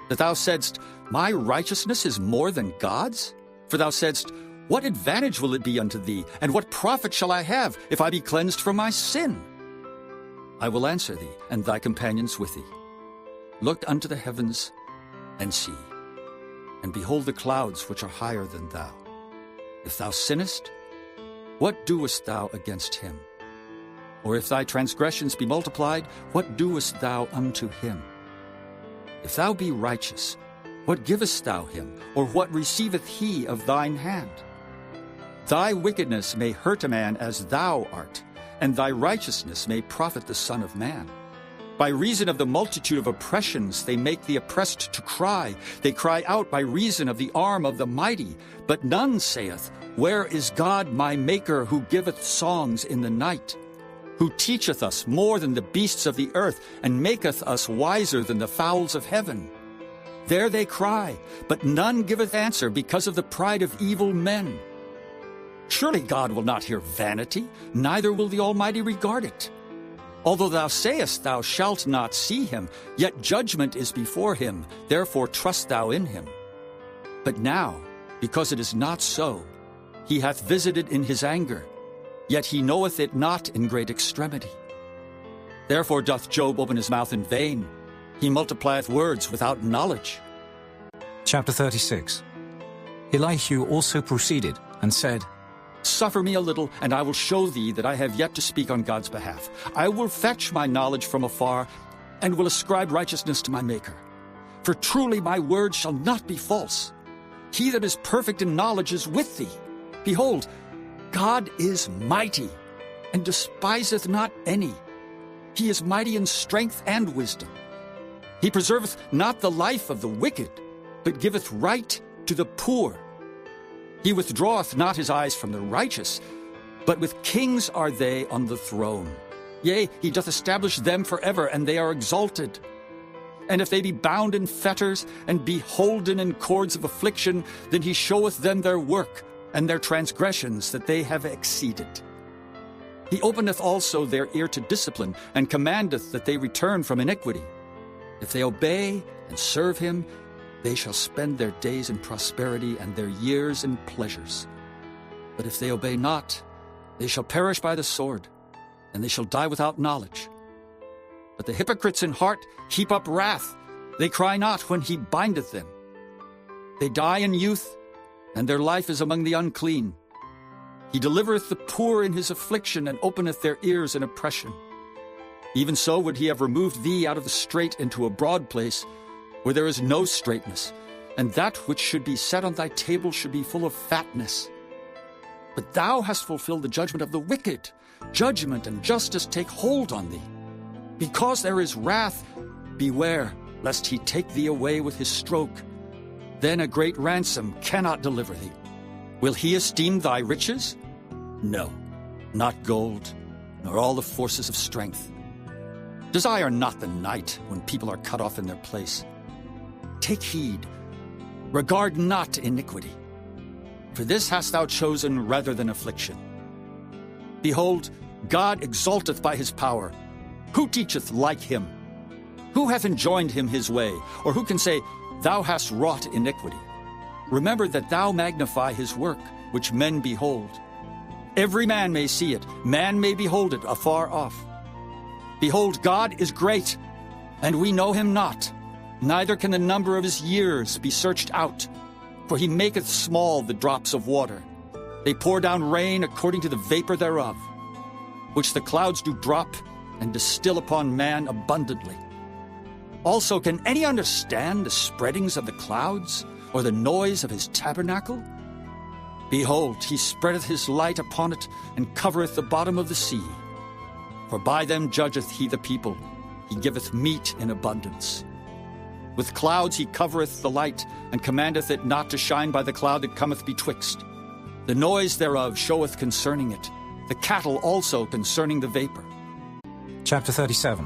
That thou saidst, My righteousness is more than God's? For thou saidst, What advantage will it be unto thee, and what profit shall I have, if I be cleansed from my sin? I will answer thee, and thy companions with thee. Look unto the heavens, and see, and behold the clouds which are higher than thou. If thou sinnest, what doest thou against him? Or if thy transgressions be multiplied, what doest thou unto him? If thou be righteous, what givest thou him, or what receiveth he of thine hand? Thy wickedness may hurt a man as thou art, and thy righteousness may profit the Son of Man. By reason of the multitude of oppressions they make the oppressed to cry. They cry out by reason of the arm of the mighty. But none saith, Where is God my Maker, who giveth songs in the night? Who teacheth us more than the beasts of the earth, and maketh us wiser than the fowls of heaven? There they cry, but none giveth answer because of the pride of evil men. Surely God will not hear vanity, neither will the Almighty regard it. Although thou sayest thou shalt not see him, yet judgment is before him, therefore trust thou in him. But now, because it is not so, he hath visited in his anger, yet he knoweth it not in great extremity. Therefore doth Job open his mouth in vain. He multiplieth words without knowledge. Chapter 36. Elihu also proceeded, and said, Suffer me a little, and I will show thee that I have yet to speak on God's behalf. I will fetch my knowledge from afar, and will ascribe righteousness to my Maker. For truly my word shall not be false. He that is perfect in knowledge is with thee. Behold, God is mighty, and despiseth not any. He is mighty in strength and wisdom. He preserveth not the life of the wicked, but giveth right to the poor. He withdraweth not his eyes from the righteous, but with kings are they on the throne. Yea, he doth establish them forever, and they are exalted. And if they be bound in fetters, and be holden in cords of affliction, then he showeth them their work, and their transgressions that they have exceeded. He openeth also their ear to discipline, and commandeth that they return from iniquity. If they obey and serve him, they shall spend their days in prosperity, and their years in pleasures. But if they obey not, they shall perish by the sword, and they shall die without knowledge. But the hypocrites in heart heap up wrath. They cry not when he bindeth them. They die in youth, and their life is among the unclean. He delivereth the poor in his affliction, and openeth their ears in oppression. Even so would he have removed thee out of the strait into a broad place, where there is no straightness, and that which should be set on thy table should be full of fatness. But thou hast fulfilled the judgment of the wicked. Judgment and justice take hold on thee. Because there is wrath, beware, lest he take thee away with his stroke. Then a great ransom cannot deliver thee. Will he esteem thy riches? No, not gold, nor all the forces of strength. Desire not the night when people are cut off in their place. Take heed, regard not iniquity. For this hast thou chosen rather than affliction. Behold, God exalteth by his power. Who teacheth like him? Who hath enjoined him his way? Or who can say, Thou hast wrought iniquity? Remember that thou magnify his work, which men behold. Every man may see it, man may behold it afar off. Behold, God is great, and we know him not, neither can the number of his years be searched out. For he maketh small the drops of water. They pour down rain according to the vapor thereof, which the clouds do drop and distill upon man abundantly. Also, can any understand the spreadings of the clouds, or the noise of his tabernacle? Behold, he spreadeth his light upon it, and covereth the bottom of the sea. For by them judgeth he the people, he giveth meat in abundance. With clouds he covereth the light, and commandeth it not to shine by the cloud that cometh betwixt. The noise thereof showeth concerning it, the cattle also concerning the vapor. Chapter 37.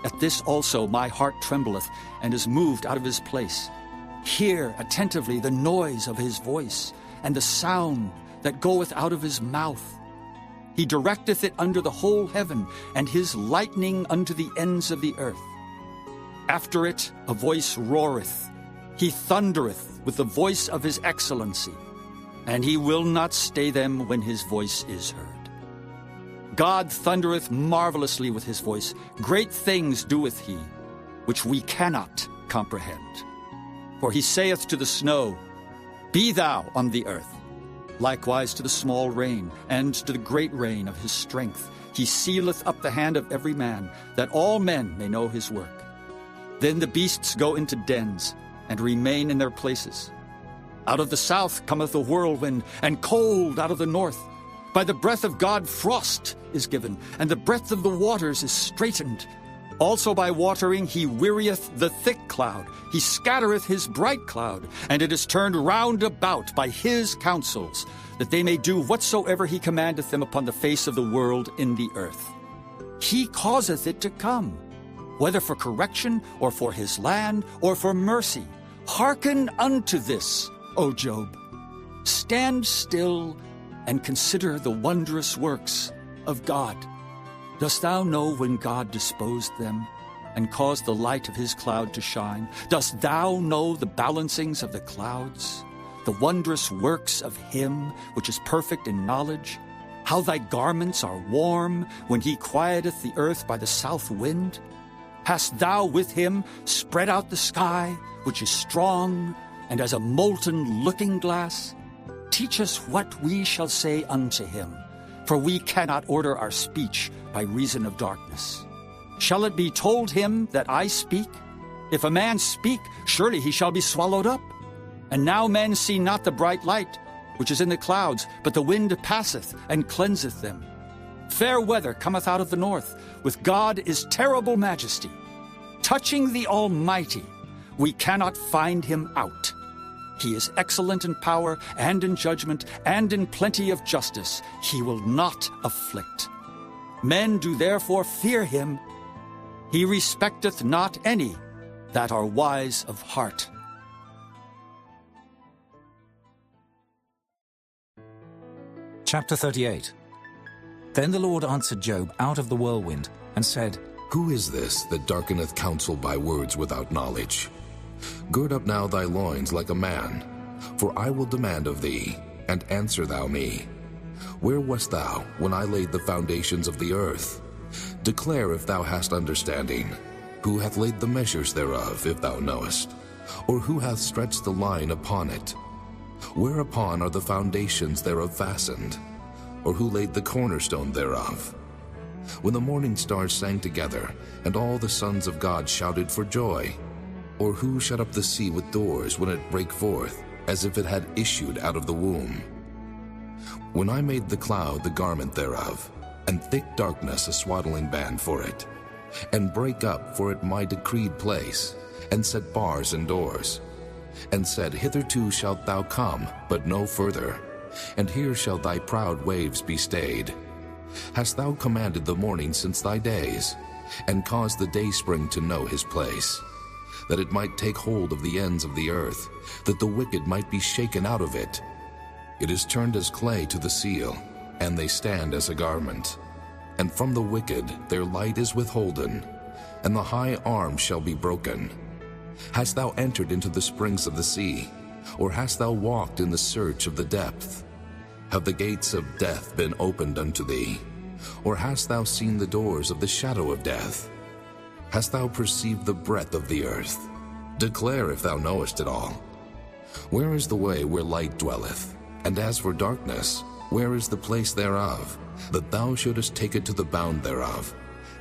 At this also my heart trembleth, and is moved out of his place. Hear attentively the noise of his voice, and the sound that goeth out of his mouth. He directeth it under the whole heaven, and his lightning unto the ends of the earth. After it a voice roareth. He thundereth with the voice of his excellency, and he will not stay them when his voice is heard. God thundereth marvelously with his voice. Great things doeth he, which we cannot comprehend. For he saith to the snow, Be thou on the earth. Likewise to the small rain, and to the great rain of his strength. He sealeth up the hand of every man, that all men may know his work. Then the beasts go into dens, and remain in their places. Out of the south cometh a whirlwind, and cold out of the north. By the breath of God frost is given, and the breadth of the waters is straitened. Also by watering he wearieth the thick cloud. He scattereth his bright cloud, and it is turned round about by his counsels, that they may do whatsoever he commandeth them upon the face of the world in the earth. He causeth it to come, whether for correction, or for his land, or for mercy. Hearken unto this, O Job. Stand still and consider the wondrous works of God. Dost thou know when God disposed them, and caused the light of his cloud to shine? Dost thou know the balancings of the clouds, the wondrous works of him which is perfect in knowledge? How thy garments are warm when he quieteth the earth by the south wind? Hast thou with him spread out the sky, which is strong, and as a molten looking-glass? Teach us what we shall say unto him, for we cannot order our speech by reason of darkness. Shall it be told him that I speak? If a man speak, surely he shall be swallowed up. And now men see not the bright light, which is in the clouds, but the wind passeth and cleanseth them. Fair weather cometh out of the north. With God is terrible majesty. Touching the Almighty, we cannot find him out. He is excellent in power and in judgment and in plenty of justice. He will not afflict. Men do therefore fear him. He respecteth not any that are wise of heart. Chapter 38. Then the Lord answered Job out of the whirlwind, and said, Who is this that darkeneth counsel by words without knowledge? Gird up now thy loins like a man, for I will demand of thee, and answer thou me. Where wast thou when I laid the foundations of the earth? Declare if thou hast understanding. Who hath laid the measures thereof, if thou knowest? Or who hath stretched the line upon it? Whereupon are the foundations thereof fastened? Or who laid the cornerstone thereof? When the morning stars sang together, and all the sons of God shouted for joy? Or who shut up the sea with doors when it brake forth, as if it had issued out of the womb? When I made the cloud the garment thereof, and thick darkness a swaddling band for it, and brake up for it my decreed place, and set bars and doors, and said, Hitherto shalt thou come, but no further, and here shall thy proud waves be stayed. Hast thou commanded the morning since thy days, and caused the dayspring to know his place, that it might take hold of the ends of the earth, that the wicked might be shaken out of it? It is turned as clay to the seal, and they stand as a garment. And from the wicked their light is withholden, and the high arm shall be broken. Hast thou entered into the springs of the sea, or hast thou walked in the search of the depth? Have the gates of death been opened unto thee? Or hast thou seen the doors of the shadow of death? Hast thou perceived the breadth of the earth? Declare if thou knowest it all. Where is the way where light dwelleth? And as for darkness, where is the place thereof? That thou shouldest take it to the bound thereof,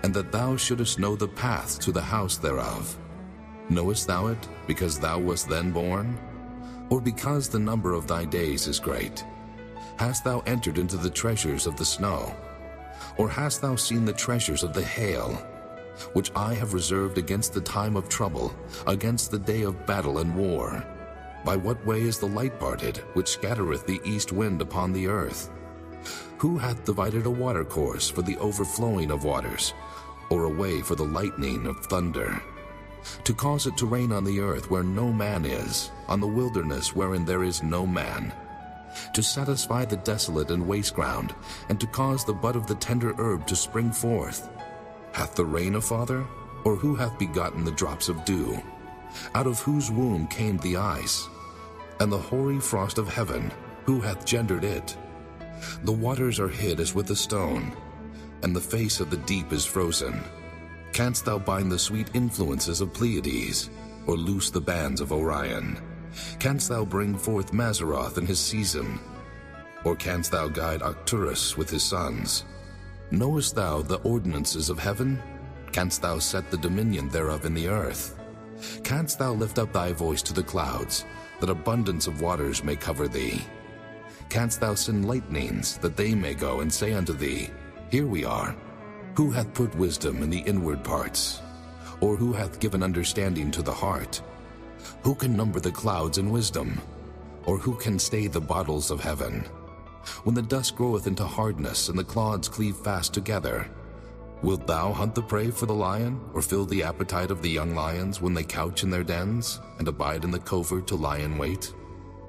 and that thou shouldest know the path to the house thereof. Knowest thou it, because thou wast then born? Or because the number of thy days is great? Hast thou entered into the treasures of the snow? Or hast thou seen the treasures of the hail, which I have reserved against the time of trouble, against the day of battle and war? By what way is the light parted, which scattereth the east wind upon the earth? Who hath divided a watercourse for the overflowing of waters, or a way for the lightning of thunder? To cause it to rain on the earth where no man is, on the wilderness wherein there is no man. To satisfy the desolate and waste ground, and to cause the bud of the tender herb to spring forth. Hath the rain a father? Or who hath begotten the drops of dew? Out of whose womb came the ice? And the hoary frost of heaven, who hath gendered it? The waters are hid as with a stone, and the face of the deep is frozen. Canst thou bind the sweet influences of Pleiades, or loose the bands of Orion? Canst thou bring forth Mazzaroth in his season? Or canst thou guide Arcturus with his sons? Knowest thou the ordinances of heaven? Canst thou set the dominion thereof in the earth? Canst thou lift up thy voice to the clouds, that abundance of waters may cover thee? Canst thou send lightnings, that they may go and say unto thee, Here we are? Who hath put wisdom in the inward parts? Or who hath given understanding to the heart? Who can number the clouds in wisdom? Or who can stay the bottles of heaven? When the dust groweth into hardness, and the clods cleave fast together, wilt thou hunt the prey for the lion, or fill the appetite of the young lions when they couch in their dens, and abide in the covert to lie in wait?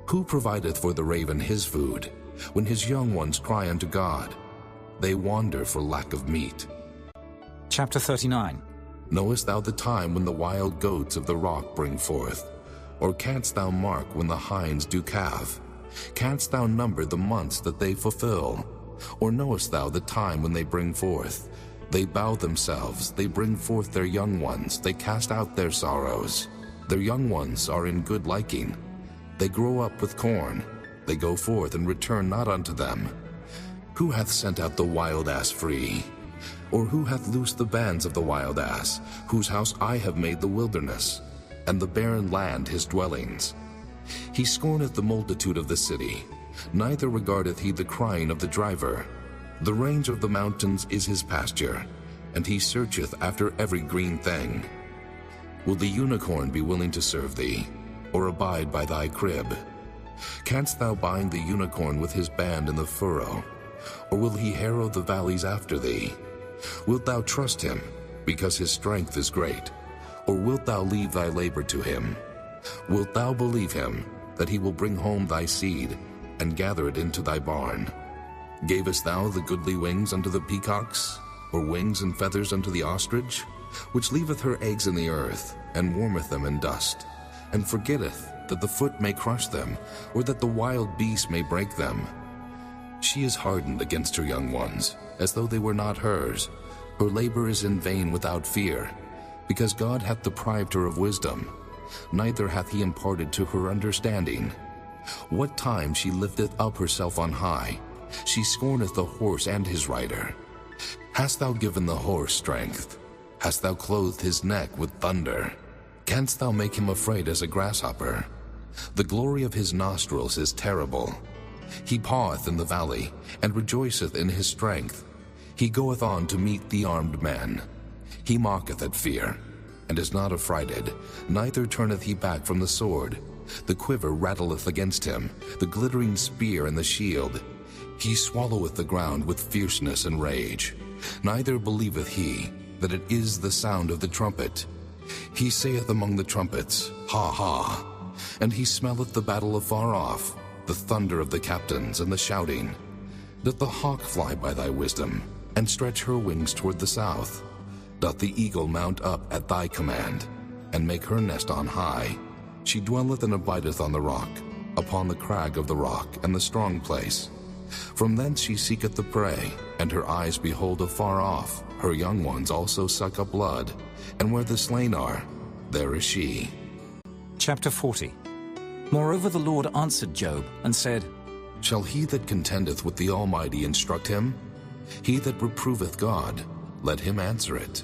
Who provideth for the raven his food, when his young ones cry unto God? They wander for lack of meat. Chapter 39. Knowest thou the time when the wild goats of the rock bring forth? Or canst thou mark when the hinds do calve? Canst thou number the months that they fulfill? Or knowest thou the time when they bring forth? They bow themselves, they bring forth their young ones, they cast out their sorrows. Their young ones are in good liking. They grow up with corn. They go forth and return not unto them. Who hath sent out the wild ass free? Or who hath loosed the bands of the wild ass, whose house I have made the wilderness, and the barren land his dwellings? He scorneth the multitude of the city, neither regardeth he the crying of the driver. The range of the mountains is his pasture, and he searcheth after every green thing. Will the unicorn be willing to serve thee, or abide by thy crib? Canst thou bind the unicorn with his band in the furrow, or will he harrow the valleys after thee? Wilt thou trust him, because his strength is great? Or wilt thou leave thy labor to him? Wilt thou believe him, that he will bring home thy seed, and gather it into thy barn? Gavest thou the goodly wings unto the peacocks, or wings and feathers unto the ostrich, which leaveth her eggs in the earth, and warmeth them in dust, and forgetteth that the foot may crush them, or that the wild beast may break them. She is hardened against her young ones, as though they were not hers. Her labor is in vain without fear, because God hath deprived her of wisdom, neither hath he imparted to her understanding. What time she lifteth up herself on high, she scorneth the horse and his rider. Hast thou given the horse strength? Hast thou clothed his neck with thunder? Canst thou make him afraid as a grasshopper? The glory of his nostrils is terrible. He paweth in the valley, and rejoiceth in his strength. He goeth on to meet the armed men. He mocketh at fear, and is not affrighted, neither turneth he back from the sword. The quiver rattleth against him, the glittering spear and the shield. He swalloweth the ground with fierceness and rage. Neither believeth he that it is the sound of the trumpet. He saith among the trumpets, Ha, ha! And he smelleth the battle afar off, the thunder of the captains and the shouting. Doth the hawk fly by thy wisdom, and stretch her wings toward the south? Doth the eagle mount up at thy command, and make her nest on high? She dwelleth and abideth on the rock, upon the crag of the rock and the strong place. From thence she seeketh the prey, and her eyes behold afar off. Her young ones also suck up blood, and where the slain are, there is she. Chapter 40. Moreover the Lord answered Job, and said, Shall he that contendeth with the Almighty instruct him? He that reproveth God, let him answer it.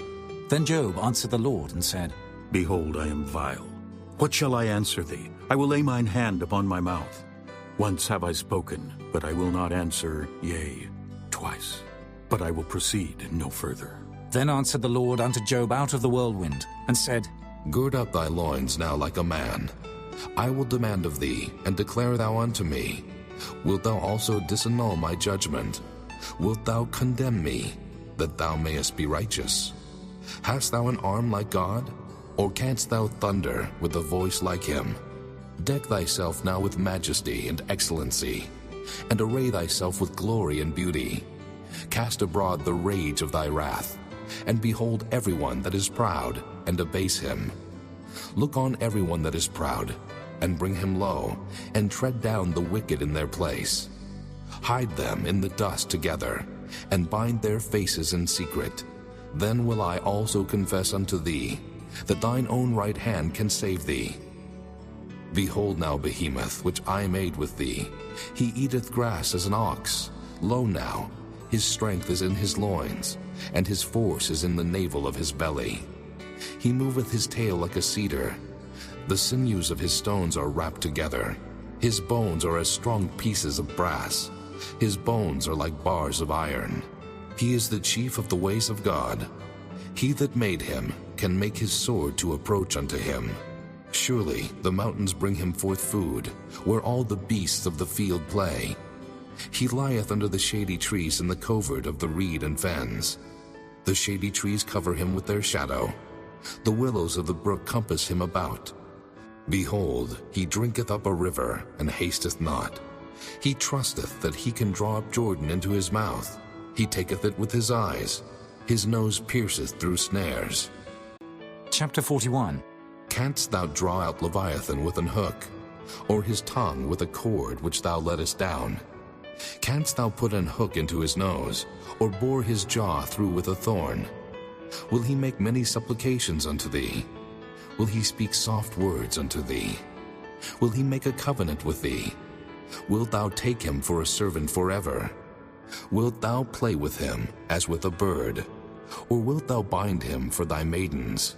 Then Job answered the Lord, and said, Behold, I am vile. What shall I answer thee? I will lay mine hand upon my mouth. Once have I spoken, but I will not answer, yea, twice. But I will proceed no further. Then answered the Lord unto Job out of the whirlwind, and said, Gird up thy loins now like a man. I will demand of thee, and declare thou unto me. Wilt thou also disannul my judgment? Wilt thou condemn me, that thou mayest be righteous? Hast thou an arm like God? Or canst thou thunder with a voice like him? Deck thyself now with majesty and excellency, and array thyself with glory and beauty. Cast abroad the rage of thy wrath, and behold everyone that is proud, and abase him. Look on everyone that is proud, and bring him low, and tread down the wicked in their place. Hide them in the dust together, and bind their faces in secret. Then will I also confess unto thee, that thine own right hand can save thee. Behold now Behemoth, which I made with thee. He eateth grass as an ox. Lo now, his strength is in his loins, and his force is in the navel of his belly. He moveth his tail like a cedar. The sinews of his stones are wrapped together. His bones are as strong pieces of brass. His bones are like bars of iron. He is the chief of the ways of God. He that made him can make his sword to approach unto him. Surely the mountains bring him forth food, where all the beasts of the field play. He lieth under the shady trees in the covert of the reed and fens. The shady trees cover him with their shadow. The willows of the brook compass him about. Behold, he drinketh up a river, and hasteth not. He trusteth that he can draw up Jordan into his mouth. He taketh it with his eyes. His nose pierceth through snares. Chapter 41. Canst thou draw out Leviathan with an hook, or his tongue with a cord which thou lettest down? Canst thou put an hook into his nose, or bore his jaw through with a thorn? Will he make many supplications unto thee? Will he speak soft words unto thee? Will he make a covenant with thee? Wilt thou take him for a servant forever? Wilt thou play with him as with a bird? Or wilt thou bind him for thy maidens?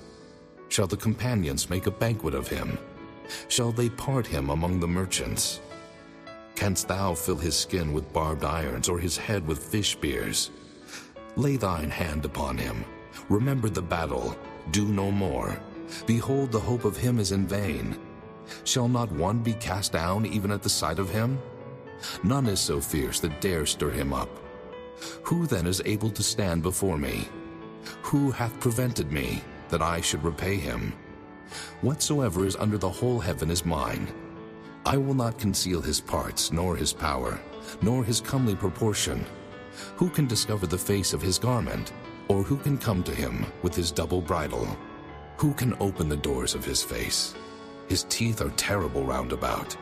Shall the companions make a banquet of him? Shall they part him among the merchants? Canst thou fill his skin with barbed irons, or his head with fish spears? Lay thine hand upon him. Remember the battle. Do no more. Behold, the hope of him is in vain. Shall not one be cast down even at the sight of him? None is so fierce that dare stir him up. Who then is able to stand before me? Who hath prevented me, that I should repay him? Whatsoever is under the whole heaven is mine. I will not conceal his parts, nor his power, nor his comely proportion. Who can discover the face of his garment? Or who can come to him with his double bridle? Who can open the doors of his face? His teeth are terrible round about.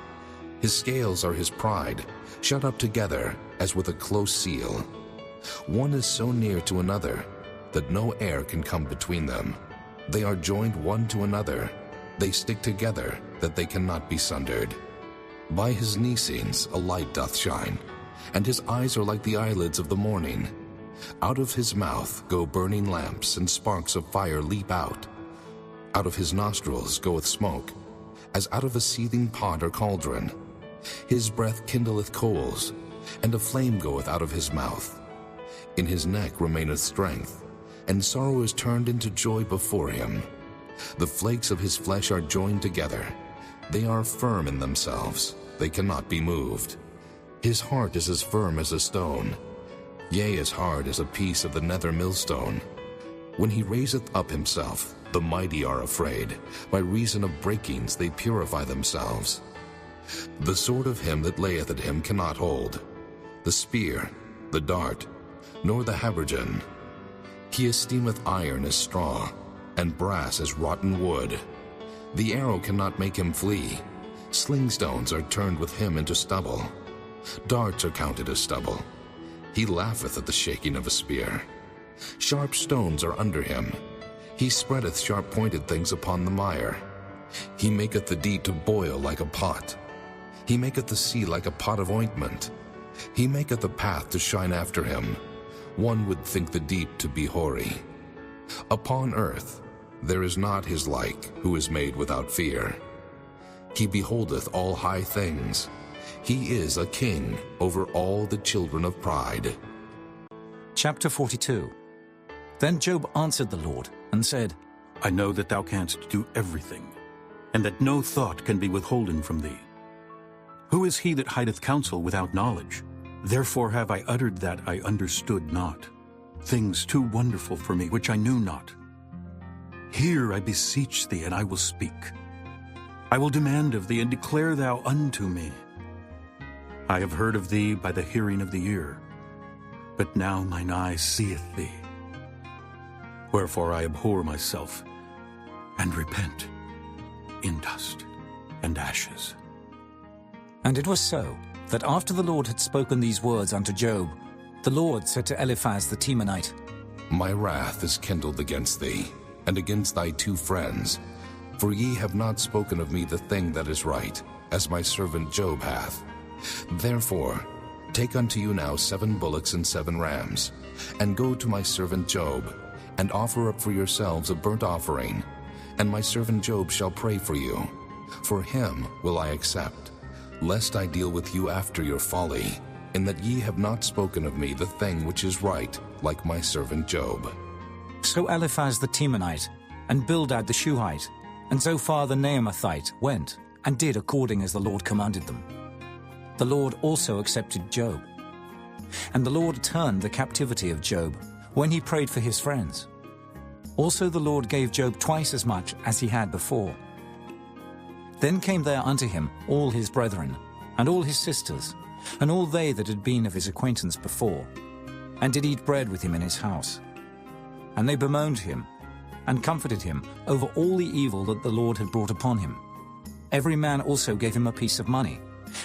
His scales are his pride, shut up together as with a close seal. One is so near to another that no air can come between them. They are joined one to another. They stick together that they cannot be sundered. By his Nicenes a light doth shine, and his eyes are like the eyelids of the morning. Out of his mouth go burning lamps, and sparks of fire leap out. Out of his nostrils goeth smoke, as out of a seething pot or cauldron. His breath kindleth coals, and a flame goeth out of his mouth. In his neck remaineth strength, and sorrow is turned into joy before him. The flakes of his flesh are joined together. They are firm in themselves, they cannot be moved. His heart is as firm as a stone, yea, as hard as a piece of the nether millstone. When he raiseth up himself, the mighty are afraid. By reason of breakings they purify themselves. The sword of him that layeth at him cannot hold, the spear, the dart, nor the habergeon. He esteemeth iron as straw, and brass as rotten wood. The arrow cannot make him flee. Slingstones are turned with him into stubble. Darts are counted as stubble. He laugheth at the shaking of a spear. Sharp stones are under him. He spreadeth sharp-pointed things upon the mire. He maketh the deep to boil like a pot. He maketh the sea like a pot of ointment. He maketh the path to shine after him. One would think the deep to be hoary. Upon earth there is not his like, who is made without fear. He beholdeth all high things. He is a king over all the children of pride. Chapter 42. Then Job answered the Lord and said, I know that thou canst do everything, and that no thought can be withholden from thee. Who is he that hideth counsel without knowledge? Therefore have I uttered that I understood not, things too wonderful for me which I knew not. Hear, I beseech thee, and I will speak. I will demand of thee, and declare thou unto me. I have heard of thee by the hearing of the ear, but now mine eye seeth thee. Wherefore I abhor myself, and repent in dust and ashes. And it was so, that after the Lord had spoken these words unto Job, the Lord said to Eliphaz the Temanite, My wrath is kindled against thee, and against thy two friends, for ye have not spoken of me the thing that is right, as my servant Job hath. Therefore take unto you now 7 bullocks and 7 rams, and go to my servant Job, and offer up for yourselves a burnt offering, and my servant Job shall pray for you. For him will I accept, lest I deal with you after your folly, in that ye have not spoken of me the thing which is right, like my servant Job. So Eliphaz the Temanite, and Bildad the Shuhite, and Zophar the Naamathite went, and did according as the Lord commanded them. The Lord also accepted Job. And the Lord turned the captivity of Job, when he prayed for his friends. Also the Lord gave Job twice as much as he had before. Then came there unto him all his brethren, and all his sisters, and all they that had been of his acquaintance before, and did eat bread with him in his house. And they bemoaned him, and comforted him over all the evil that the Lord had brought upon him. Every man also gave him a piece of money,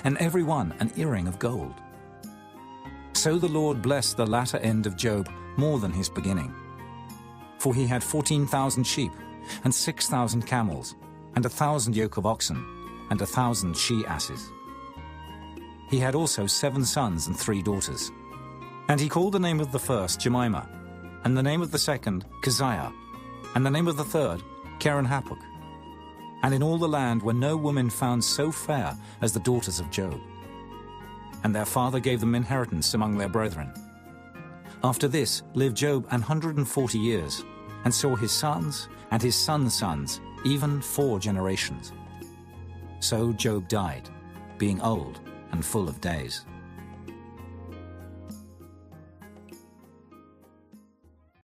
and every one an earring of gold. So the Lord blessed the latter end of Job more than his beginning. For he had 14,000 sheep, and 6,000 camels, and 1,000 yoke of oxen, and 1,000 she-asses. He had also 7 sons and 3 daughters. And he called the name of the first Jemimah, and the name of the second Keziah, and the name of the third Keren-Happuch. And in all the land were no woman found so fair as the daughters of Job. And their father gave them inheritance among their brethren. After this lived Job 140 years, and saw his sons and his sons' sons, even 4 generations. So Job died, being old and full of days.